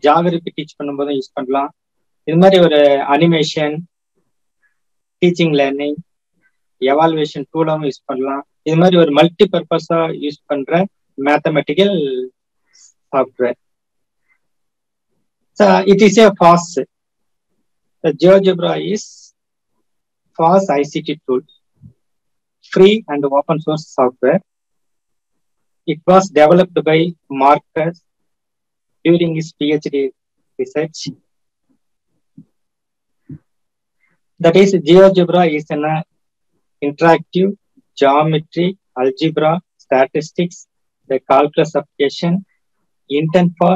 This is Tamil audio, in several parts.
ஜாகிரபி டீச் பண்ணும்போதும் யூஸ் பண்ணலாம். இது மாதிரி ஒரு அனிமேஷன், டீச்சிங் லேர்னிங், எவால்வேஷன் டூலாவும் யூஸ் பண்ணலாம். இது மாதிரி ஒரு மல்டி பர்பஸா யூஸ் பண்ற mathematical software. It is a FAST. The GeoGebra is FAST ICT tool, free and open source software. It was developed by Marcus during his PhD research. That is, GeoGebra is an interactive geometry, algebra, statistics, the calculus application intent for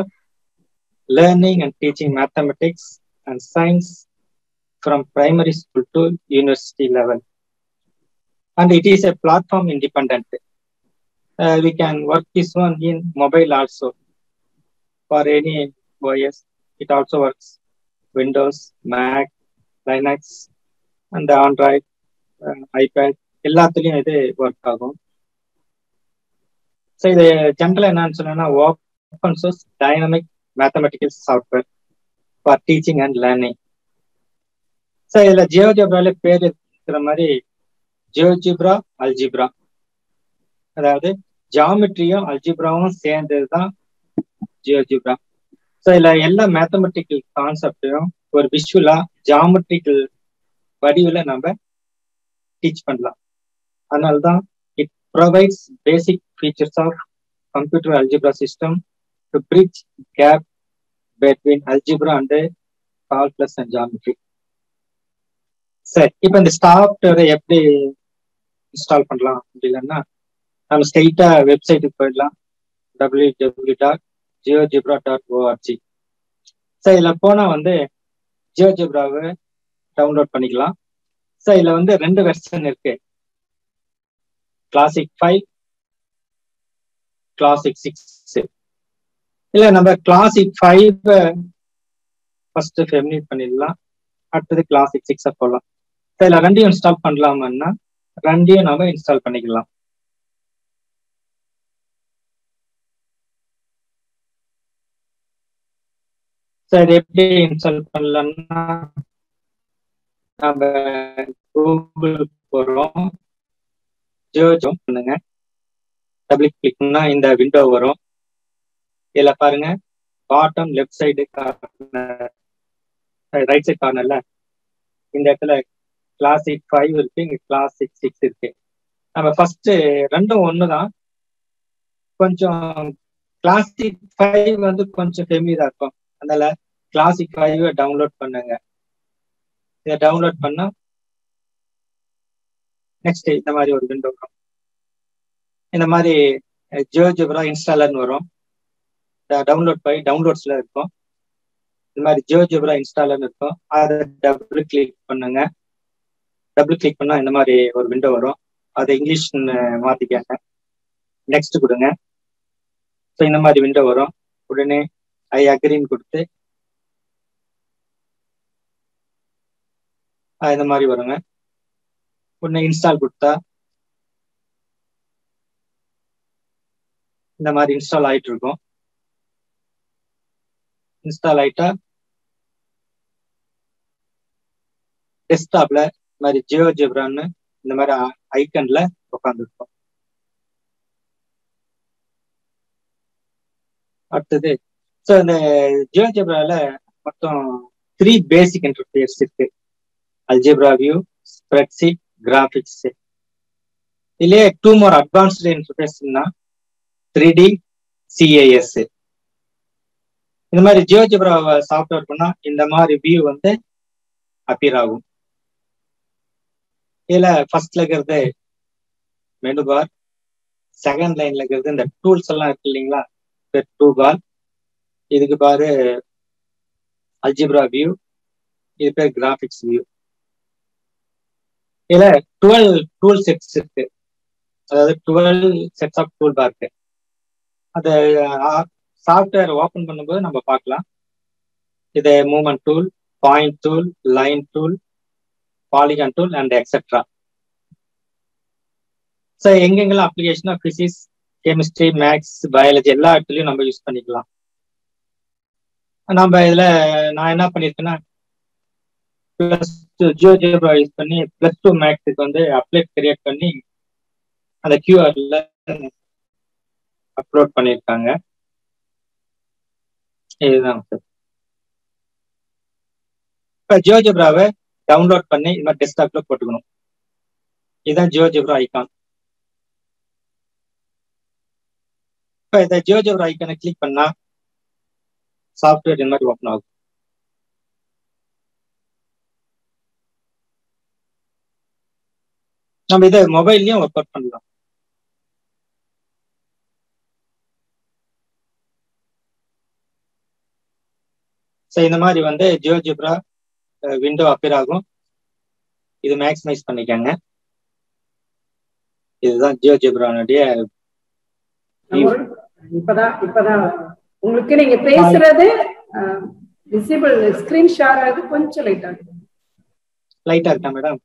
learning and teaching mathematics and science from primary school to university level. And it is a platform independent. We can work this one in mobile also. For any OS, it also works. Windows, Mac, Linux, and the Android, iPad, எல்லாத்துலயும் இது ஒர்க் ஆகும். ஸோ இது ஜென்ரலாக என்னன்னு சொன்னா open source dynamic mathematical software for teaching and learning. So இதுல ஜியோஜிப்ரால பேர் இருக்கிற மாதிரி ஜியோஜிப்ரா அல்ஜிப்ரா, அதாவது ஜியாமெட்ரியும் அல்ஜிப்ராவும் சேர்ந்தது தான் ஜியோஜிப்ரா. ஸோ இதுல எல்லா மேத்தமெட்டிக்கல் கான்செப்டையும் ஒரு விஷுவலா ஜியாமெட்ரிக்கல் வடிவில் நம்ம டீச் பண்ணலாம். அதனால்தான் it provides basic features of computer algebra system to bridge gap between algebra and calculus and geometry. சரி, இப்போ இந்த சாஃப்ட்வேரை எப்படி இன்ஸ்டால் பண்ணலாம் அப்படின்னா நம்ம ஸ்ட்ரெயிட்டா வெப்சைட்டுக்கு போயிடலாம், www.geogebra.org. ஸோ இதில் போனால் வந்து ஜியோஜிப்ராவை டவுன்லோட் பண்ணிக்கலாம். ஸோ இதில் வந்து 2 வெர்ஷன் இருக்கு, கிளாசிக் 5, கிளாசிக் 6. இல்லை நம்ம கிளாசிக் 5 ஃபர்ஸ்ட் ஃபெமிலியர் பண்ணிடலாம், அடுத்தது கிளாசிக் 6 போடலாம். ஸோ இதில் 2 இன்ஸ்டால் பண்ணலாமான்னா 2 நம்ம இன்ஸ்டால் பண்ணிக்கலாம். ஸோ இது எப்படி இன்ஸ்டால் பண்ணலாம்னா நம்ம கூகுள் போகிறோம், ஜியோஜோ பண்ணுங்க, டபுள் கிளிக் பண்ணா இந்த விண்டோ வரும். இதுல பாருங்க, bottom left side corner, right side கார்னர்ல இந்த இடத்துல கிளாசிக் 5 இருக்கு, இங்க கிளாசிக் 6 இருக்கு. நம்ம ஃபர்ஸ்ட் 2ம் ஒண்ணுதான். கொஞ்சம் கிளாசிக் 5 வந்து கொஞ்சம் ஃபெமிலியரா இருக்கும், அதனால கிளாசிக் 5 டவுன்லோட் பண்ணுங்க. இதை டவுன்லோட் பண்ணா நெக்ஸ்ட் இந்த மாதிரி ஒரு விண்டோ வரும். இந்த மாதிரி ஜியோஜிப்ரா இன்ஸ்டாலர்னு வரும். டவுன்லோட் பை டவுன்லோட்ஸ்ல இருக்கும். இந்த மாதிரி ஜியோஜிப்ரா இன்ஸ்டாலர்னு இருக்கும். அதை டபுள் கிளிக் பண்ணுங்க. டபுள் கிளிக் பண்ணா இந்த மாதிரி ஒரு விண்டோ வரும். அதை இங்கிலீஷ்னு மாத்திக்காங்க, நெக்ஸ்ட் கொடுங்க. ஸோ இந்த மாதிரி விண்டோ வரும். உடனே ஐ அக்ரின்னு கொடுத்து இந்த மாதிரி வருங்க. உடனே இன்ஸ்டால் கொடுத்தா இந்த மாதிரி இன்ஸ்டால் ஆயிட்டு இருக்கும். இன்ஸ்டால் ஆயிட்டா டெஸ்க்டாப்ல இந்த மாதிரி ஜியோஜிப்ரான்னு இந்த மாதிரி ஐக்கன்ல உட்காந்துருக்கும். அடுத்தது, ஸோ இந்த ஜியோஜிப்ரால மொத்தம் 3 பேசிக் இன்டர்ஃபேஸ் இருக்கு, அல்ஜிப்ரா வியூ, ஸ்ப்ரெட்ஷீட், கிராஃபிக்ஸ். இதுலயே 2 more அட்வான்ஸ்டு இன்டர்ஃபேஸ்னா 3D, CAS. இந்த மாதிரி ஜியோஜிப்ரா சாஃப்ட்வேர் பண்ணா இந்த மாதிரி வியூ வந்து அப்பியர் ஆகும். இதுல ஃபர்ஸ்ட்ல இருக்கிறது மெனு பார், செகண்ட் லைன்ல இருக்கிறது இந்த டூல்ஸ் எல்லாம் இருக்கு இல்லைங்களா, டூ பார். இதுக்கு பாரு அல்ஜிப்ரா வியூ, இது பேர் கிராஃபிக்ஸ் வியூ. இதுல 12 டூல் செட்ஸ் இருக்கு, அதாவது 12 செட்ஸ் ஆஃப் டூல் பார் இருக்கு. அதை சாஃப்ட்வேர் ஓபன் பண்ணும்போது நம்ம பார்க்கலாம். இது movement tool, point tool, line tool, polygon tool and etcetera. So எங்கெங்கெல்லாம் அப்ளிகேஷனா பிசிக்ஸ், கெமிஸ்ட்ரி, மேக்ஸ், பயாலஜி எல்லா இடத்துலையும் நம்ம யூஸ் பண்ணிக்கலாம். நம்ம இதுல நான் என்ன பண்ணிருக்கேன்னா ஜியோஜெப்ரா யூஸ் பண்ணி +2 மேக்ஸுக்கு வந்து அப்ளை கிரியேட் பண்ணி அந்த கியூஆர்ல அப்லோட் பண்ணியிருக்காங்க. இதுதான் சார். இப்போ ஜியோஜெப்ராவை டவுன்லோட் பண்ணி இந்த மாதிரி டெஸ்க்டாப்ல போட்டுக்கணும். இதுதான் ஜியோஜெப்ரா ஐகான். இப்போ இந்த ஜியோஜெப்ரா ஐக்கானை கிளிக் பண்ணா சாஃப்ட்வேர் இந்த மாதிரி ஓப்பன் ஆகும். நம்ம இதை மொபைல்லையும் ஒர்க் அவுட் பண்ணலாம். ஸோ இந்த மாதிரி வந்து ஜியோஜெப்ரா விண்டோ அப்பியர் ஆகும். இது மேக்ஸிமைஸ் பண்ணிக்கங்க. இதுதான் ஜியோஜெப்ரானுடைய இப்பதான் உங்களுக்கு நீங்க பேசுறது விசிபிள் ஸ்கிரீன் ஷேர் ஆகுது. கொஞ்சம் லைட்டா இருக்கா மேடம்?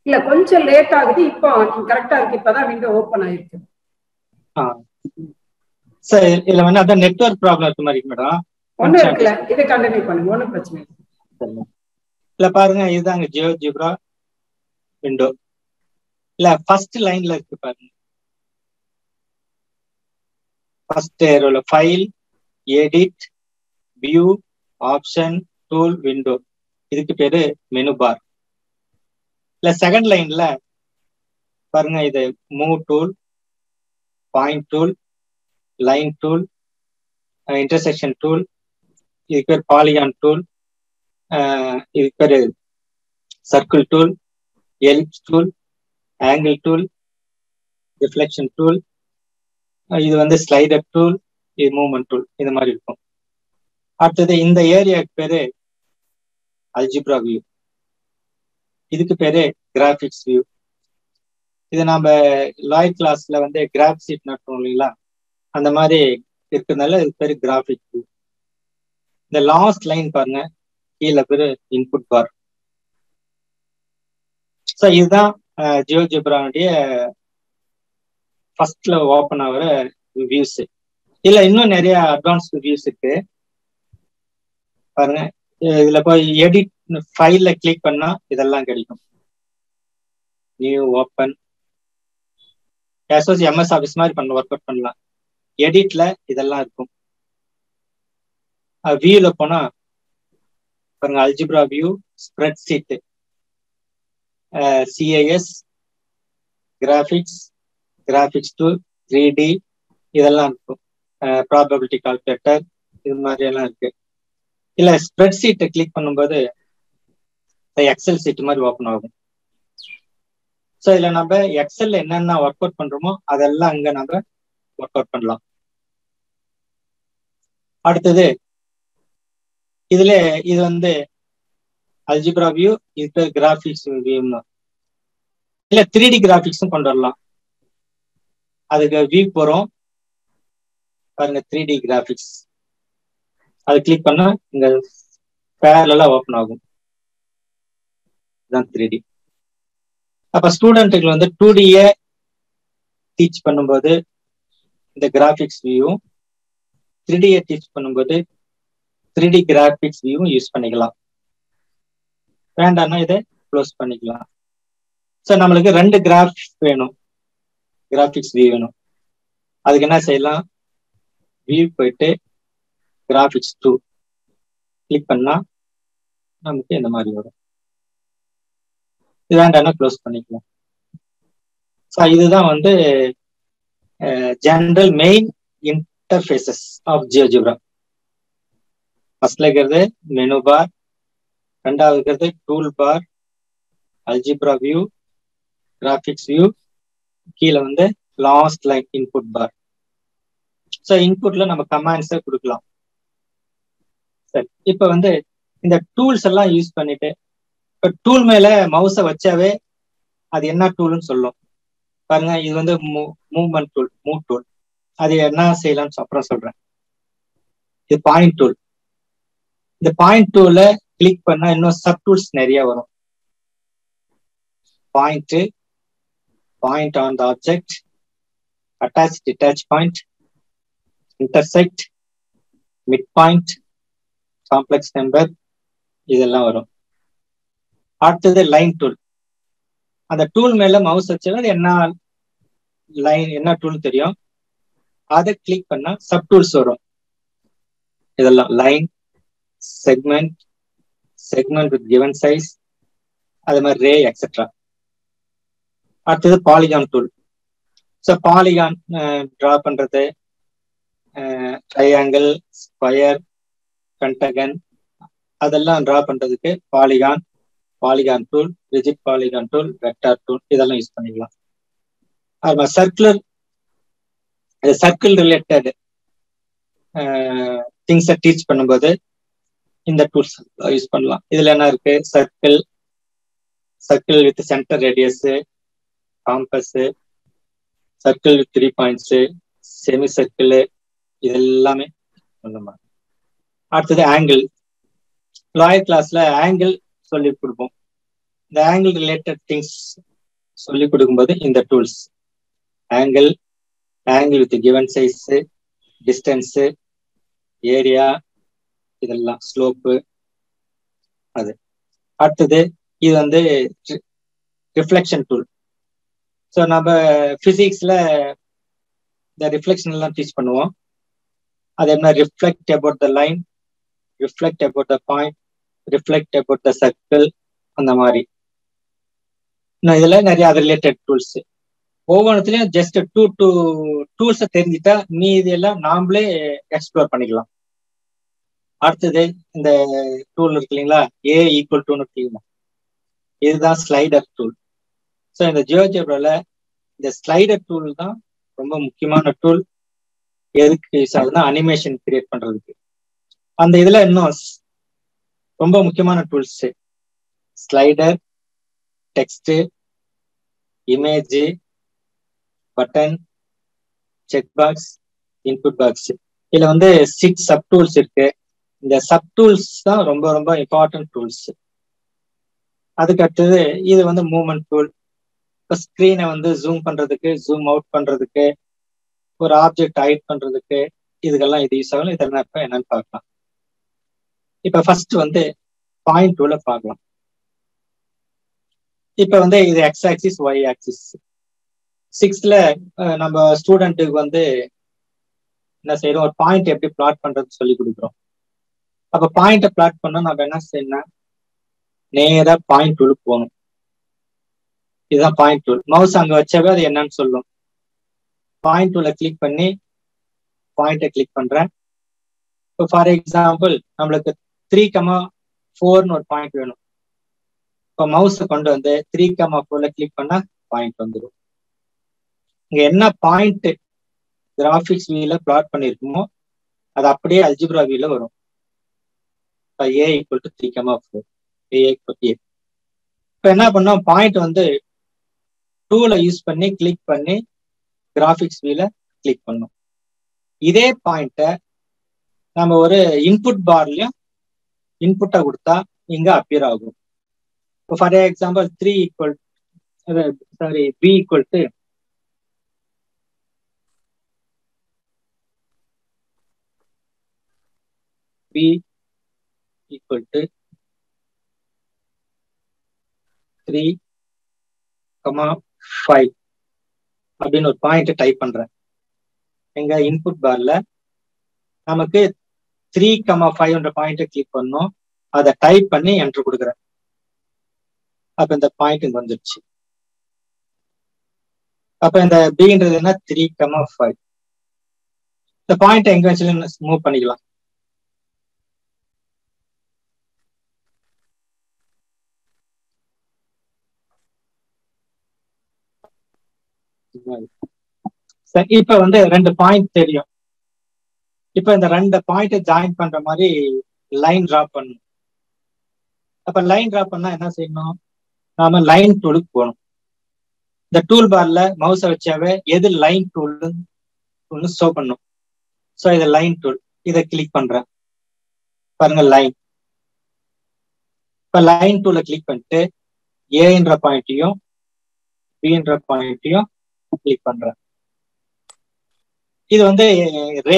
இல்ல கொஞ்சம் லேட் ஆகுது. இப்போ கரெக்டா இருக்கு. இப்பதான் விண்டோ ஓபன் ஆயிருக்கு. சார் இதுல வந்து அதான் நெட்வொர்க் ப்ராப்ளம் இருக்கு மாதிரி மேடம். ஒண்ணு இருக்குல்ல, இதை கண்டினியூ பண்ணுங்க, ஒன்றும் பிரச்சனை இல்லை. இல்ல பாருங்க, இதுதாங்க ஜியோஜெப்ரா விண்டோ. இல்ல ஃபர்ஸ்ட் லைன்ல இருக்கு பாருங்க. ஃபர்ஸ்ட் ரோல file, edit, view, option, tool, window. இதுக்கு பேரு மெனு பார். இல்ல செகண்ட் லைன்ல பாருங்க, இது move tool, point tool, line tool, intersection tool, இதுக்கு பேர் பாலிகான் டூல், இதுக்கு பேரு circle tool, ellipse tool, angle tool, reflection tool, இது வந்து ஸ்லைடர் டூல், இது மூவ்மெண்ட் டூல். இந்த மாதிரி இருக்கும். அடுத்தது இந்த ஏரியாவுக்கு பேரு அல்ஜிப்ரா வியூ. இதுக்கு பேரு கிராபிக்ஸ் வியூ. இது நம்ம லாய் கிளாஸ்ல வந்து கிராஃப் ஷீட் நடத்துவோம் இல்லைங்களா, அந்த மாதிரி இருக்கிறதுனால இது பேரு கிராபிக்ஸ் வியூ. இந்த லாஸ்ட் லைன் பாருங்க, கீழே பேரு இன்புட் பார். ஸோ இதுதான் ஜியோஜெப்ரானுடைய ஃபர்ஸ்ட்ல ஓப்பன் ஆகிற வியூஸ். இல்ல இன்னும் நிறைய அட்வான்ஸ்டு வியூஸ் இருக்கு பாருங்க. இதுல போய் எடிட் ஃபைல்ல கிளிக் பண்ணா இதெல்லாம் கிடைக்கும். நியூ ஓப்பன் எம்எஸ் ஆஃபீஸ் மாதிரி பண்ண ஒர்க் அவுட் பண்ணலாம். எடிட்ல இதெல்லாம் இருக்கும். வியூல போனா பாருங்க, algebra view, spread sheet, CAS, graphics, graphics tool, 3D இதெல்லாம் இருக்கும். ப்ராபபிலிட்டி கால்குலேட்டர், இது மாதிரி எல்லாம் இருக்கு. இல்ல ஸ்ப்ரெட் ஷீட்டை கிளிக் பண்ணும்போது எக்ஸல் ஷீட் மாதிரி ஓப்பன் ஆகும். ஸோ இதுல நம்ம எக்ஸல்ல என்னென்ன ஒர்க் அவுட் பண்றோமோ அதெல்லாம் அங்க நம்ம ஒர்க் அவுட் பண்ணலாம். அடுத்தது இதுல இது வந்து அல்ஜிப்ரா வியூ, இது கிராபிக்ஸ் வியூ. இல்ல 3D கிராபிக்ஸும் கொண்டு வரலாம். அதுக்கு வியூ போறோம் பாருங்க, 3D கிராபிக்ஸ். அது கிளிக் பண்ணா இங்க பேரலா ஓப்பன் ஆகும். இதுதான் 3D. அப்ப ஸ்டூடெண்ட்டுக்கு வந்து 2Dய டீச் பண்ணும்போது இந்த கிராபிக்ஸ் வியூவும், 3Dய டீச் பண்ணும்போது 3D கிராபிக்ஸ் வியூவும் யூஸ் பண்ணிக்கலாம். வேண்டாம்னா இதை க்ளோஸ் பண்ணிக்கலாம். ஸோ நம்மளுக்கு 2 கிராஃபிக்ஸ் வேணும், கிராபிக்ஸ் வியூ வேணும். அதுக்கு என்ன செய்யலாம், வியூ போயிட்டு கிராபிக்ஸ் 2 கிளிக் பண்ணா நமக்கு இந்த மாதிரி வரும். இது வேண்டாம்னா க்ளோஸ் பண்ணிக்கலாம். ஸோ இதுதான் வந்து general main interfaces of GeoGebra. ஃபர்ஸ்ட்ல இருக்கிறது மெனு பார், ரெண்டாவது இருக்கிறது tool bar, algebra view, graphics view, கீழே வந்து last line input bar. So இன்புட்ல நம்ம கமாண்ட்ஸை கொடுக்கலாம். சரி, இப்போ வந்து இந்த டூல்ஸ் எல்லாம் யூஸ் பண்ணிட்டு, இப்போ டூல் மேல மவுஸை வச்சாவே அது என்ன டூல்னு சொல்லும் பாருங்க. இது வந்து மூவ்மெண்ட் டூல், மூவ் டூல். அது என்ன செய்யலாம்னு அப்புறம் சொல்றேன். இது பாயிண்ட் டூல். இந்த பாயிண்ட் டூல கிளிக் பண்ணா இன்னும் சப் டூல்ஸ் நிறைய வரும். Point, point on the object, attach detach point, intersect, mid point, complex number இதெல்லாம் வரும். அடுத்தது லைன் டூல். அந்த டூல் மேல மவுஸ் வச்சா அது என்ன லைன் என்ன டூல் தெரியும், அதை கிளிக் பண்ணா சப் டூல்ஸ் வரும். இதெல்லாம் line, segment, segment with given size, அது மாதிரி ரே எக்ஸெட்ரா. அடுத்தது polygon tool. So polygon draw பண்றது, ட்ரையாங்கிள், ஸ்கொயர், பென்டகன் அதெல்லாம் டிரா பண்றதுக்கு polygon, polygon tool, rigid polygon tool, vector tool இதெல்லாம் யூஸ் பண்ணிக்கலாம். அது சர்க்குலர், சர்க்கிள் ரிலேட்டட் திங்ஸை டீச் பண்ணும்போது இந்த டூல்ஸ் யூஸ் பண்ணலாம். இதுல என்ன இருக்கு, circle, circle with center radius, compass, circle with 3 points, semi circle, இது எல்லாமே சொல்லலாம். அடுத்தது ஆங்கிள். லாயர் கிளாஸ்ல ஆங்கிள் சொல்லி கொடுப்போம். இந்த ஆங்கிள் ரிலேட்டட் திங்ஸ் சொல்லி கொடுக்கும்போது இந்த tools angle, angle with given size, distance, area, இதெல்லாம் ஸ்லோப்பு அது. அடுத்தது இது வந்து ரிஃப்ளெக்ஷன் டூல். ஸோ நம்ம பிசிக்ஸ்ல இந்த ரிஃப்ளெக்ஷன் எல்லாம் டீச் பண்ணுவோம். அது என்ன, reflect about the line, reflect about the point, reflect about the circle, அந்த மாதிரி. இதுல நிறைய ரிலேட்டட் டூல்ஸ். ஒவ்வொன்றுத்துலயும் ஜஸ்ட் டூ டூல்ஸை தெரிஞ்சுட்டா மீதி எல்லாம் நாமளே எக்ஸ்ப்ளோர் பண்ணிக்கலாம். அடுத்தது இந்த டூல் இருக்கு இல்லைங்களா, A = 2 இருக்கு இல்லைங்களா, இதுதான் ஸ்லைடர் டூல். ஸோ இந்த ஜியோஜெப்ரால இந்த ஸ்லைடர் டூல் தான் ரொம்ப முக்கியமான டூல். எதுக்கு யூஸ் ஆகுதுன்னா அனிமேஷன் கிரியேட் பண்றதுக்கு. அந்த இதுல இன்னும் ரொம்ப முக்கியமான tools slider, text, image, button, check box, input box. இதுல வந்து 6 சப் டூல்ஸ் இருக்கு. இந்த சப் டூல்ஸ் தான் ரொம்ப ரொம்ப இம்பார்ட்டன்ட் டூல்ஸ். அதுக்கு அடுத்தது இது வந்து மூவ்மெண்ட் டூல். இப்போ ஸ்க்ரீனை வந்து ஜூம் பண்றதுக்கு, ஜூம் அவுட் பண்றதுக்கு, ஒரு ஆப்ஜெக்ட் ஹைட் பண்றதுக்கு, இதுக்கெல்லாம் இது யூஸ் ஆகலாம். இதெல்லாம் இப்போ என்னன்னு பார்க்கலாம். இப்போ ஃபர்ஸ்ட் வந்து பாயிண்ட் டூல பார்க்கலாம். இப்போ வந்து இது X axis, Y axis. 6th நம்ம ஸ்டூடெண்ட்டுக்கு வந்து என்ன செய்யறோம், ஒரு பாயிண்ட் எப்படி பிளாட் பண்றது சொல்லி கொடுக்குறோம். அப்ப பாயிண்ட பிளாட் பண்ணா நம்ம என்ன செய்யணும், நேரா பாயிண்ட் டூலுக்கு போகணும். இதுதான் பாயிண்ட் டூல். மவுஸ் அங்க வச்சாவே அது என்னன்னு சொல்லும். பாயிண்ட் டூல கிளிக் பண்ணி பாயிண்ட கிளிக் பண்றேன். இப்போ ஃபார் எக்ஸாம்பிள் நம்மளுக்கு 3,4 ஒரு பாயிண்ட் வேணும். இப்போ மவுஸை கொண்டு வந்து 3,4 கிளிக் பண்ணா பாயிண்ட் வந்துடும். இங்க என்ன பாயிண்ட் கிராபிக்ஸ் வியூல பிளாட் பண்ணிருக்குமோ அது அப்படியே அல்ஜிப்ரா வியூல வரும். A = 3,4, A = A. இப்போ என்ன பண்ணோம், பாயிண்ட் வந்து டூல யூஸ் பண்ணி கிளிக் பண்ணி கிராபிக்ஸ் வியூல கிளிக் பண்ணும். இதே பாயிண்ட நம்ம ஒரு இன்புட் பார்லயும் இன்புட்டா கொடுத்தா இங்க அப்பியர் ஆகும். இப்போ ஃபார் எக்ஸாம்பிள் B = B = 3,5 அப்படின்னு ஒரு பாயிண்ட் டைப் பண்றேன். எங்க இன்புட் பார்ல நமக்கு 3,5 பாயிண்ட் கிளிக் பண்ணோம். அதை டைப் பண்ணி என்டர் கொடுக்குறேன். அப்ப இந்த பாயிண்ட் இங்க வந்துருச்சு. அப்ப இந்த பின்றது என்ன, 3,5. இந்த பாயிண்ட் எங்க வச்சு மூவ் பண்ணிக்கலாம். இப்ப வந்து 2 பாயிண்ட் தெரியும். இப்ப இந்த 2 பாயிண்ட் ஜாயின் பண்ற மாதிரி லைன் டிரா பண்ணணும். அப்ப லைன் டிரா பண்ணா என்ன செய்யணும், நாம லைன் டூலுக்கு போகணும். இந்த டூல் பார்ல மவுஸை வச்சாவே எது லைன் டூல்னு ஷோ பண்ணும். ஸோ இது லைன் டூல். இதை கிளிக் பண்றேன், பாருங்க லைன். இப்ப லைன் டூல கிளிக் பண்ணிட்டு ஏன்ற பாயிண்ட்டையும் பின்ற பாயிண்ட்டையும் கிளிக் பண்றேன். இது வந்து ரே,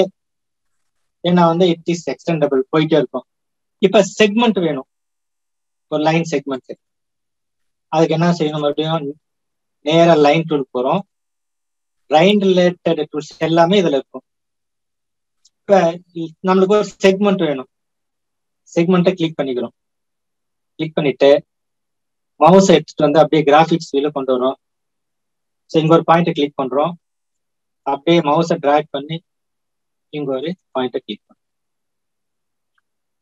ஏன்னா வந்து இட் இஸ் எக்ஸ்டெண்டபிள், போயிட்டே இருக்கும். இப்ப செக்மெண்ட் வேணும், ஒரு லைன் செக்மெண்ட். அதுக்கு என்ன செய்யணும், மறுபடியும் நேரா லைன் டூல் போறோம். லைன் ரிலேட்டட் டூல்ஸ் எல்லாமே இதுல இருக்கும். இப்ப நம்மளுக்கு ஒரு செக்மெண்ட் வேணும், செக்மெண்ட்டை கிளிக் பண்ணிக்கிறோம். கிளிக் பண்ணிட்டு மவுஸ் எடுத்துட்டு வந்து அப்படியே கிராஃபிக்ஸ் வியூல கொண்டு வரோம். ஸோ இங்க ஒரு பாயிண்ட்டை கிளிக் பண்றோம், அப்படியே மவுஸை டிராக் பண்ணி இங்க ஒரு பாயிண்ட்டை கிளிக் பண்ணுறோம்.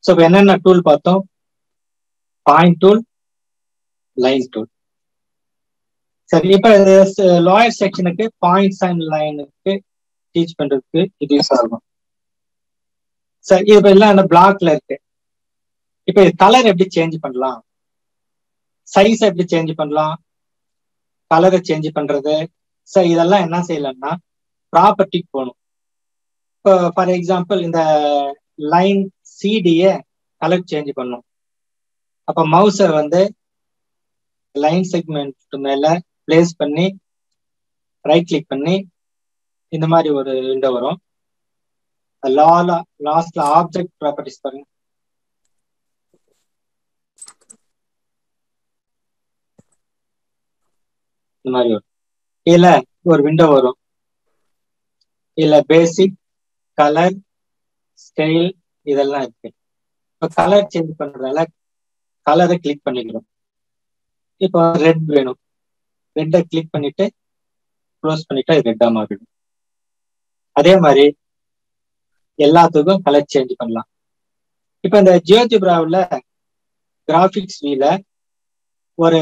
ஸோ இப்போ என்னென்ன டூல் பார்த்தோம், பாயிண்ட் டூல், லைன் டூல். சரி, இப்ப லாயர் செக்ஷனுக்கு பாயிண்ட்ஸ் அண்ட் லைனுக்கு டீச் பண்றதுக்கு இது யூஸ் ஆகும். சரி, இப்ப எல்லாம் அந்த பிளாக்ல இருக்கு. இப்ப கலர் எப்படி சேஞ்ச் பண்ணலாம், சைஸ் எப்படி சேஞ்ச் பண்ணலாம், கலரை சேஞ்ச் பண்றது. சரி, இதெல்லாம் என்ன செய்யலாம்னா ப்ராப்பர்ட்டிக்கு போகணும். இப்போ ஃபார் எக்ஸாம்பிள் இந்த லைன் சிடியை கலர் சேஞ்ச் பண்ணும். அப்ப மவுஸை வந்து லைன் செக்மெண்ட் மேல பிளேஸ் பண்ணி ரைட் கிளிக் பண்ணி இந்த மாதிரி ஒரு விண்டோ வரும். லாஸ்ட்ல ஆப்ஜெக்ட் ப்ராப்பர்ட்டிஸ் பாருங்க. இந்த மாதிரி வரும். இதுல ஒரு விண்டோ வரும். இதுல பேசிக், கலர், ஸ்டைல் இதெல்லாம் இருக்கு. இப்போ கலர் சேஞ்ச் பண்றதால கலரை கிளிக் பண்ணிக்கிறோம். இப்போ ரெட் வேணும், ரெட்டை கிளிக் பண்ணிட்டு க்ளோஸ் பண்ணிட்டா இது ரெட்டா மாறிடும். அதே மாதிரி எல்லாத்துக்கும் கலர் சேஞ்ச் பண்ணலாம். இப்போ இந்த ஜியோஜிப்ராவில் கிராஃபிக்ஸ் வியூல ஒரு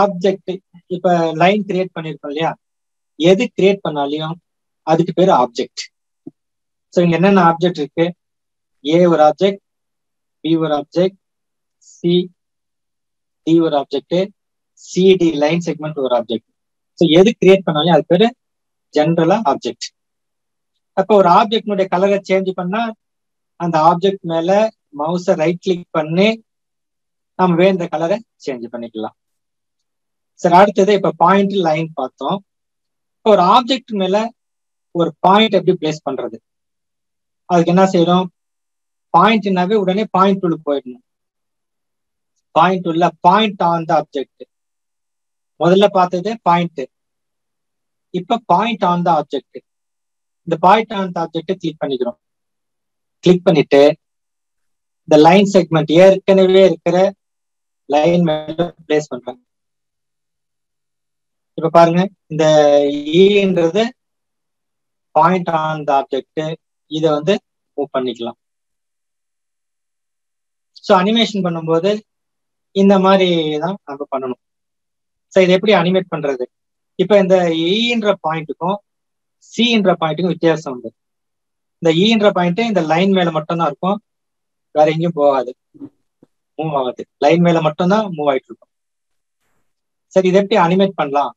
ஆப்ஜெக்ட், இப்ப லைன் கிரியேட் பண்ணிருக்கோம் இல்லையா, எது கிரியேட் பண்ணாலையும் அதுக்கு பேரு ஆப்ஜெக்ட். ஸோ இங்க என்னென்ன ஆப்ஜெக்ட் இருக்கு, ஏ ஒரு ஆப்ஜெக்ட், பி ஒரு ஆப்ஜெக்ட், சி டி ஒரு ஆப்ஜெக்ட், சிடி லைன் செக்மெண்ட் ஒரு ஆப்ஜெக்ட். ஸோ எது கிரியேட் பண்ணாலும் அது பேரு ஜென்ரலா ஆப்ஜெக்ட். அப்போ ஒரு ஆப்ஜெக்டினுடைய கலரை சேஞ்ச் பண்ணா அந்த ஆப்ஜெக்ட் மேல மவுஸை ரைட் கிளிக் பண்ணி நம்ம வேண்ட கலரை சேஞ்ச் பண்ணிக்கலாம். சரி, அடுத்தது இப்ப பாயிண்ட் லைன் பார்த்தோம். இப்போ ஒரு ஆப்ஜெக்ட் மேல ஒரு பாயிண்ட் எப்படி பிளேஸ் பண்றது, அதுக்கு என்ன செய்யறோம், பாயிண்ட்னாவே உடனே பாயிண்ட் டூலுக்கு போயிடணும். பாயிண்ட் டூல்ல பாயிண்ட் ஆன் த ஆப்ஜெக்ட், முதல்ல பார்த்தது பாயிண்ட், இப்ப பாயிண்ட் ஆன் த ஆப்ஜெக்ட். இந்த point on the object click பண்ணிக்கிறோம். கிளிக் பண்ணிட்டு இந்த லைன் செக்மெண்ட் ஏற்கனவே இருக்கிற லைன் மேல பிளேஸ் பண்றேன். இப்ப பாருங்க, இந்த ஈன்றது பாயிண்ட் ஆன் த ஆப்ஜெக்ட், இதை வந்து மூவ் பண்ணிக்கலாம். ஸோ அனிமேஷன் பண்ணும்போது இந்த மாதிரி தான் நம்ம பண்ணணும். ஸோ இதை எப்படி அனிமேட் பண்றது, இப்ப இந்த ஈன்ற பாயிண்ட்டுக்கும் சின்ற பாயிண்ட்டுக்கும் வித்தியாசம் உண்டு. இந்த ஈன்ற பாயிண்ட் இந்த லைன் மேல மட்டும்தான் இருக்கும், வேற எங்கேயும் போகாது, மூவ் ஆகாது, லைன் மேல மட்டும்தான் மூவ் ஆயிட்டு இருக்கும். சரி, இதை எப்படி அனிமேட் பண்ணலாம்,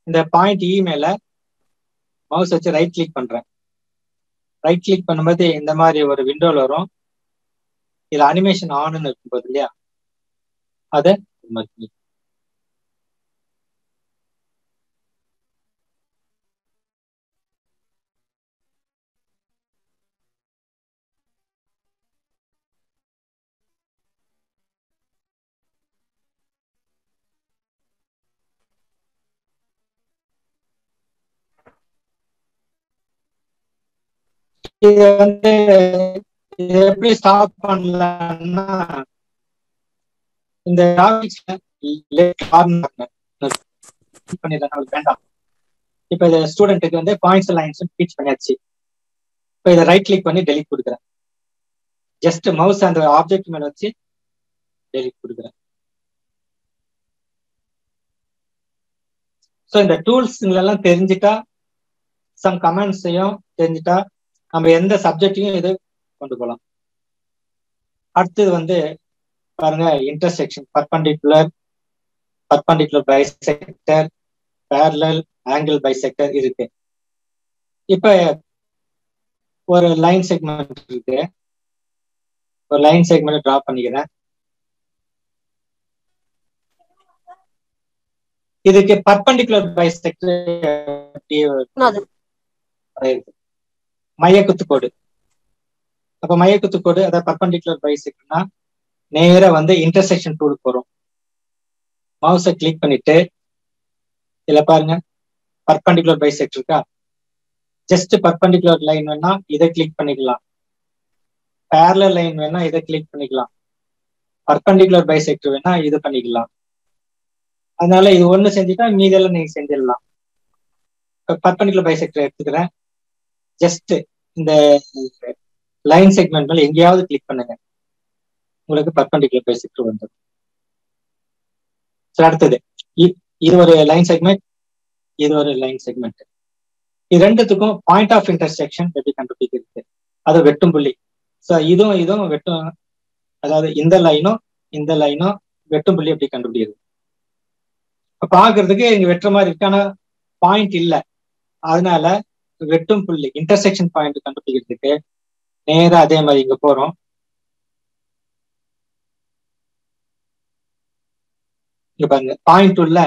இந்த பாயிண்ட் இ மேல மவுஸ் வச்சு ரைட் கிளிக் பண்றேன். ரைட் கிளிக் பண்ணும்போது இந்த மாதிரி ஒரு விண்டோல வரும். இதுல அனிமேஷன் ஆன்னு இருக்கும்போது இல்லையா, அதை இதை வந்து எப்படி ஸ்டாப் பண்ணலாம்னா இந்த கிராபிக்ஸ்ல லெஃப்ட் கார்னர் பண்ணிடலாம், வேண்டாம். இப்ப இந்த ஸ்டூடெண்ட்டுக்கு வந்து பாயிண்ட்ஸ் லைன்ஸ் டீச் பண்ணியாச்சு. இப்ப இதை ரைட் கிளிக் பண்ணி டெலிட் கொடுக்குறேன். ஜஸ்ட் மவுஸ் அந்த ஆப்ஜெக்ட் மேல வச்சு டெலிட் கொடுக்குறேன். ஸோ இந்த டூல்ஸ் எல்லாம் தெரிஞ்சுட்டா, சம் கமெண்ட்ஸையும் தெரிஞ்சுட்டா நம்ம எந்த சப்ஜெக்டையும் இது கொண்டு போகலாம். அடுத்தது வந்து பாருங்க, intersection, perpendicular bisector, parallel, angle bisector இருக்கு. இப்ப ஒரு லைன் செக்மெண்ட் இருக்கு, ஒரு லைன் செக்மெண்ட் டிரா பண்ணிக்கிறேன். இதுக்கு பர்பண்டிகுலர் பைசெக்டர் மைய குத்துக்கோடு, அப்ப மையக்குத்துக்கோடு அதாவது பர்பண்டிகுலர் பைசெக்டர்னா நேரா வந்து இன்டர்செக்ஷன் டூலுக்கு போறோம். மவுஸை கிளிக் பண்ணிட்டு இதுல பாருங்க பர்பண்டிகுலர் பைசெக்டர் இருக்கா, ஜஸ்ட் பர்பண்டிகுலர் லைன் வேணா இதை கிளிக் பண்ணிக்கலாம், பேரலல் லைன் வேணா இதை கிளிக் பண்ணிக்கலாம், பர்பண்டிகுலர் பைசெக்டர் வேணா இது பண்ணிக்கலாம். அதனால இது ஒண்ணு செஞ்சுட்டா மீதெல்லாம் நீங்க செஞ்சிடலாம். பர்பண்டிகுலர் பைசெக்டர் எடுத்துக்கிறேன், ஜஸ்ட் இந்த லைன் செக்மெண்ட் மேல எங்கேயாவது கிளிக் பண்ணுங்க, உங்களுக்கு பர்பண்டிகுலர் பைசெக்டர் வந்துடும். அடுத்தது இது ஒரு லைன் செக்மெண்ட், இது ஒரு லைன் செக்மெண்ட். இது ரெண்டுத்துக்கும் பாயிண்ட் ஆஃப் இன்டர்செக்ஷன் எப்படி கண்டுபிடிக்கிறது, அது வெட்டும் புள்ளி. ஸோ இதுவும் வெட்டும், அதாவது இந்த லைனும் வெட்டும் புள்ளி எப்படி கண்டுபிடிக்கிறது. பாக்குறதுக்கு இங்க வெட்டுற மாதிரி இருக்கு, ஆனா பாயிண்ட் இல்லை. அதனால வெட்டும் புள்ளி இன்டர்செக்ஷன் பாயிண்ட் கண்டுபிடிக்கிறதுக்கு நேரா அதே மாதிரி இங்க போறோம். இங்க பாருங்க பாயிண்ட் உள்ள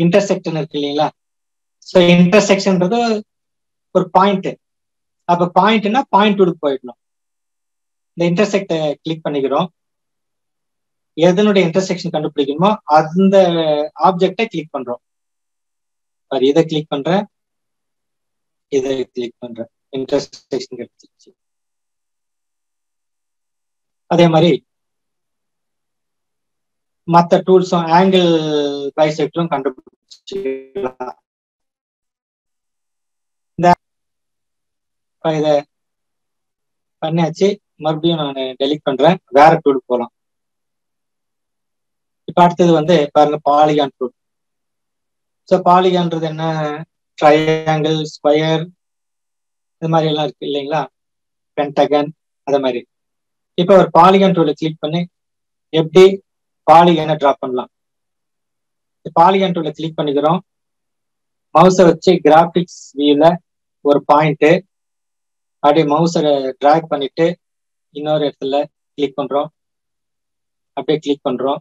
இன்டர்செக்ஷன் இருக்கு இல்லைங்களா. ஸோ இன்டர்செக்ஷன்றது ஒரு பாயிண்ட். அப்ப பாயிண்ட்னா பாயிண்ட் டூலுக்கு போயிடணும். இந்த இன்டர்செக்ட கிளிக் பண்ணிக்கிறோம், எதனுடைய இன்டர்செக்ஷன் கண்டுபிடிக்கணுமோ அந்த ஆப்ஜெக்டை கிளிக் பண்றோம். இதை கிளிக் பண்றேன், இதை கிளிக் பண்றேன், இன்டர்செக்ஷன் கிடைச்சிருச்சு. அதே மாதிரி மற்ற டூல்ஸும் ஆங்கிள் பைசெக்டரும் கண்டுபிடிச்சிக்கலாம். இதை பண்ணியாச்சு, மறுபடியும் நான் டெலிட் பண்றேன், வேற டூலுக்கு போகலாம். இப்ப அடுத்தது வந்து பாருங்க பாலிகான் டூல். ஸோ பாலிகான்றது என்ன, ட்ரையாங்கிள், ஸ்கொயர், இது மாதிரி எல்லாம் இருக்கு இல்லைங்களா, பென்டகன், அதே மாதிரி. இப்போ ஒரு பாலிகான் டூலை கிளிக் பண்ணி எப்படி பாலிகானை டிரா பண்ணலாம். பாலிகான் டூலை கிளிக் பண்ணிக்கிறோம், மவுஸை வச்சு கிராபிக்ஸ் வியூல ஒரு பாயிண்ட் அப்படியே மவுஸை டிராக் பண்ணிட்டு இன்னொரு இடத்துல கிளிக் பண்றோம், அப்படியே கிளிக் பண்றோம்,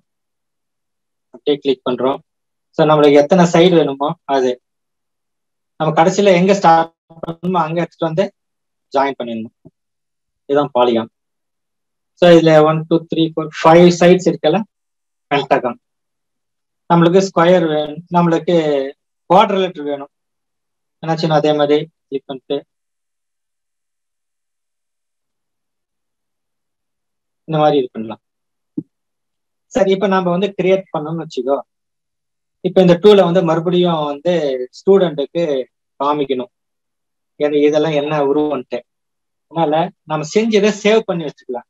அப்படியே கிளிக் பண்றோம். ஸோ நம்மளுக்கு எத்தனை சைடு வேணுமோ அது நம்ம கடைசியில எங்க ஸ்டார்ட் பண்ணணுமோ அங்க எடுத்துட்டு வந்து ஜாயின் பண்ணிடணும். இதுதான் பாலிகான். ஸோ இதுல 1 2 3 4 5 சைட்ஸ் இருக்கல பென்டகான். நம்மளுக்கு ஸ்கொயர் வேணும், நம்மளுக்கு குவாட்ரிலேட்டர் வேணும், என்னாச்சுன்னா அதே மாதிரி கிளிக் பண்ணிட்டு இந்த மாதிரி இது பண்ணலாம். சரி, இப்ப நம்ம வந்து கிரியேட் பண்ணணும்னு வச்சுக்கோ. இப்ப இந்த டூலை வந்து மறுபடியும் வந்து ஸ்டூடெண்ட்டுக்கு காமிக்கணும் இதெல்லாம் என்ன உருவன்ட்டு. அதனால நம்ம செஞ்சதை சேவ் பண்ணி வச்சுக்கலாம்.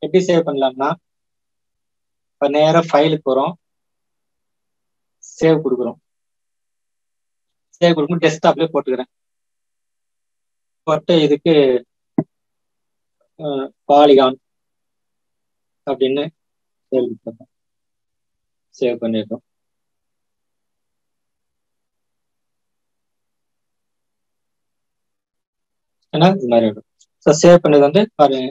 எப்படி சேவ் பண்ணலாம்னா, இப்ப நேரா ஃபைலுக்கு போறோம், சேவ் கொடுக்குறோம், சேவ் கொடுக்கும் டெஸ்க்டாப்லயே போட்டுக்கிறேன், போட்டு இதுக்கு பாலிகான் அப்படின்னு சேவ் பண்ணிடுறோம். ஏன்னா இது மாதிரி இருக்கும். ஸோ சேவ் பண்ணது வந்து பாருங்க,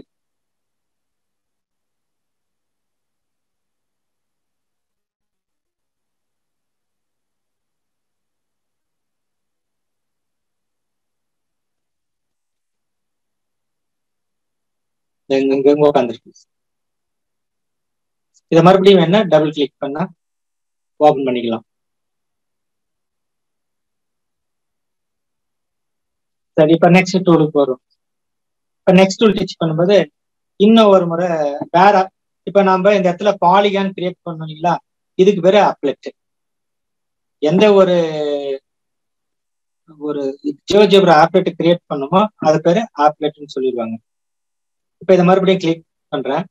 எங்க உட்காந்துருக்கு. இதை மறுபடியும் வேணா டபுள் கிளிக் பண்ணா ஓபன் பண்ணிக்கலாம். சரி, இப்ப நெக்ஸ்ட் டூலுக்கு வரும். இப்ப நெக்ஸ்ட் டூல் டச் பண்ணும்போது இன்னும் ஒரு முறை வேற, இப்ப நம்ம இந்த இடத்துல பாலிகான் கிரியேட் பண்ணோம் இல்லைங்களா, இதுக்கு பேரு அப்லெட். எந்த ஒரு ஜியோஜெப்ரா ஆப்லெட் கிரியேட் பண்ணுமோ அது பேரு ஆப்லெட்னு சொல்லிடுவாங்க. இப்ப இதை மறுபடியும் கிளிக் பண்றேன்,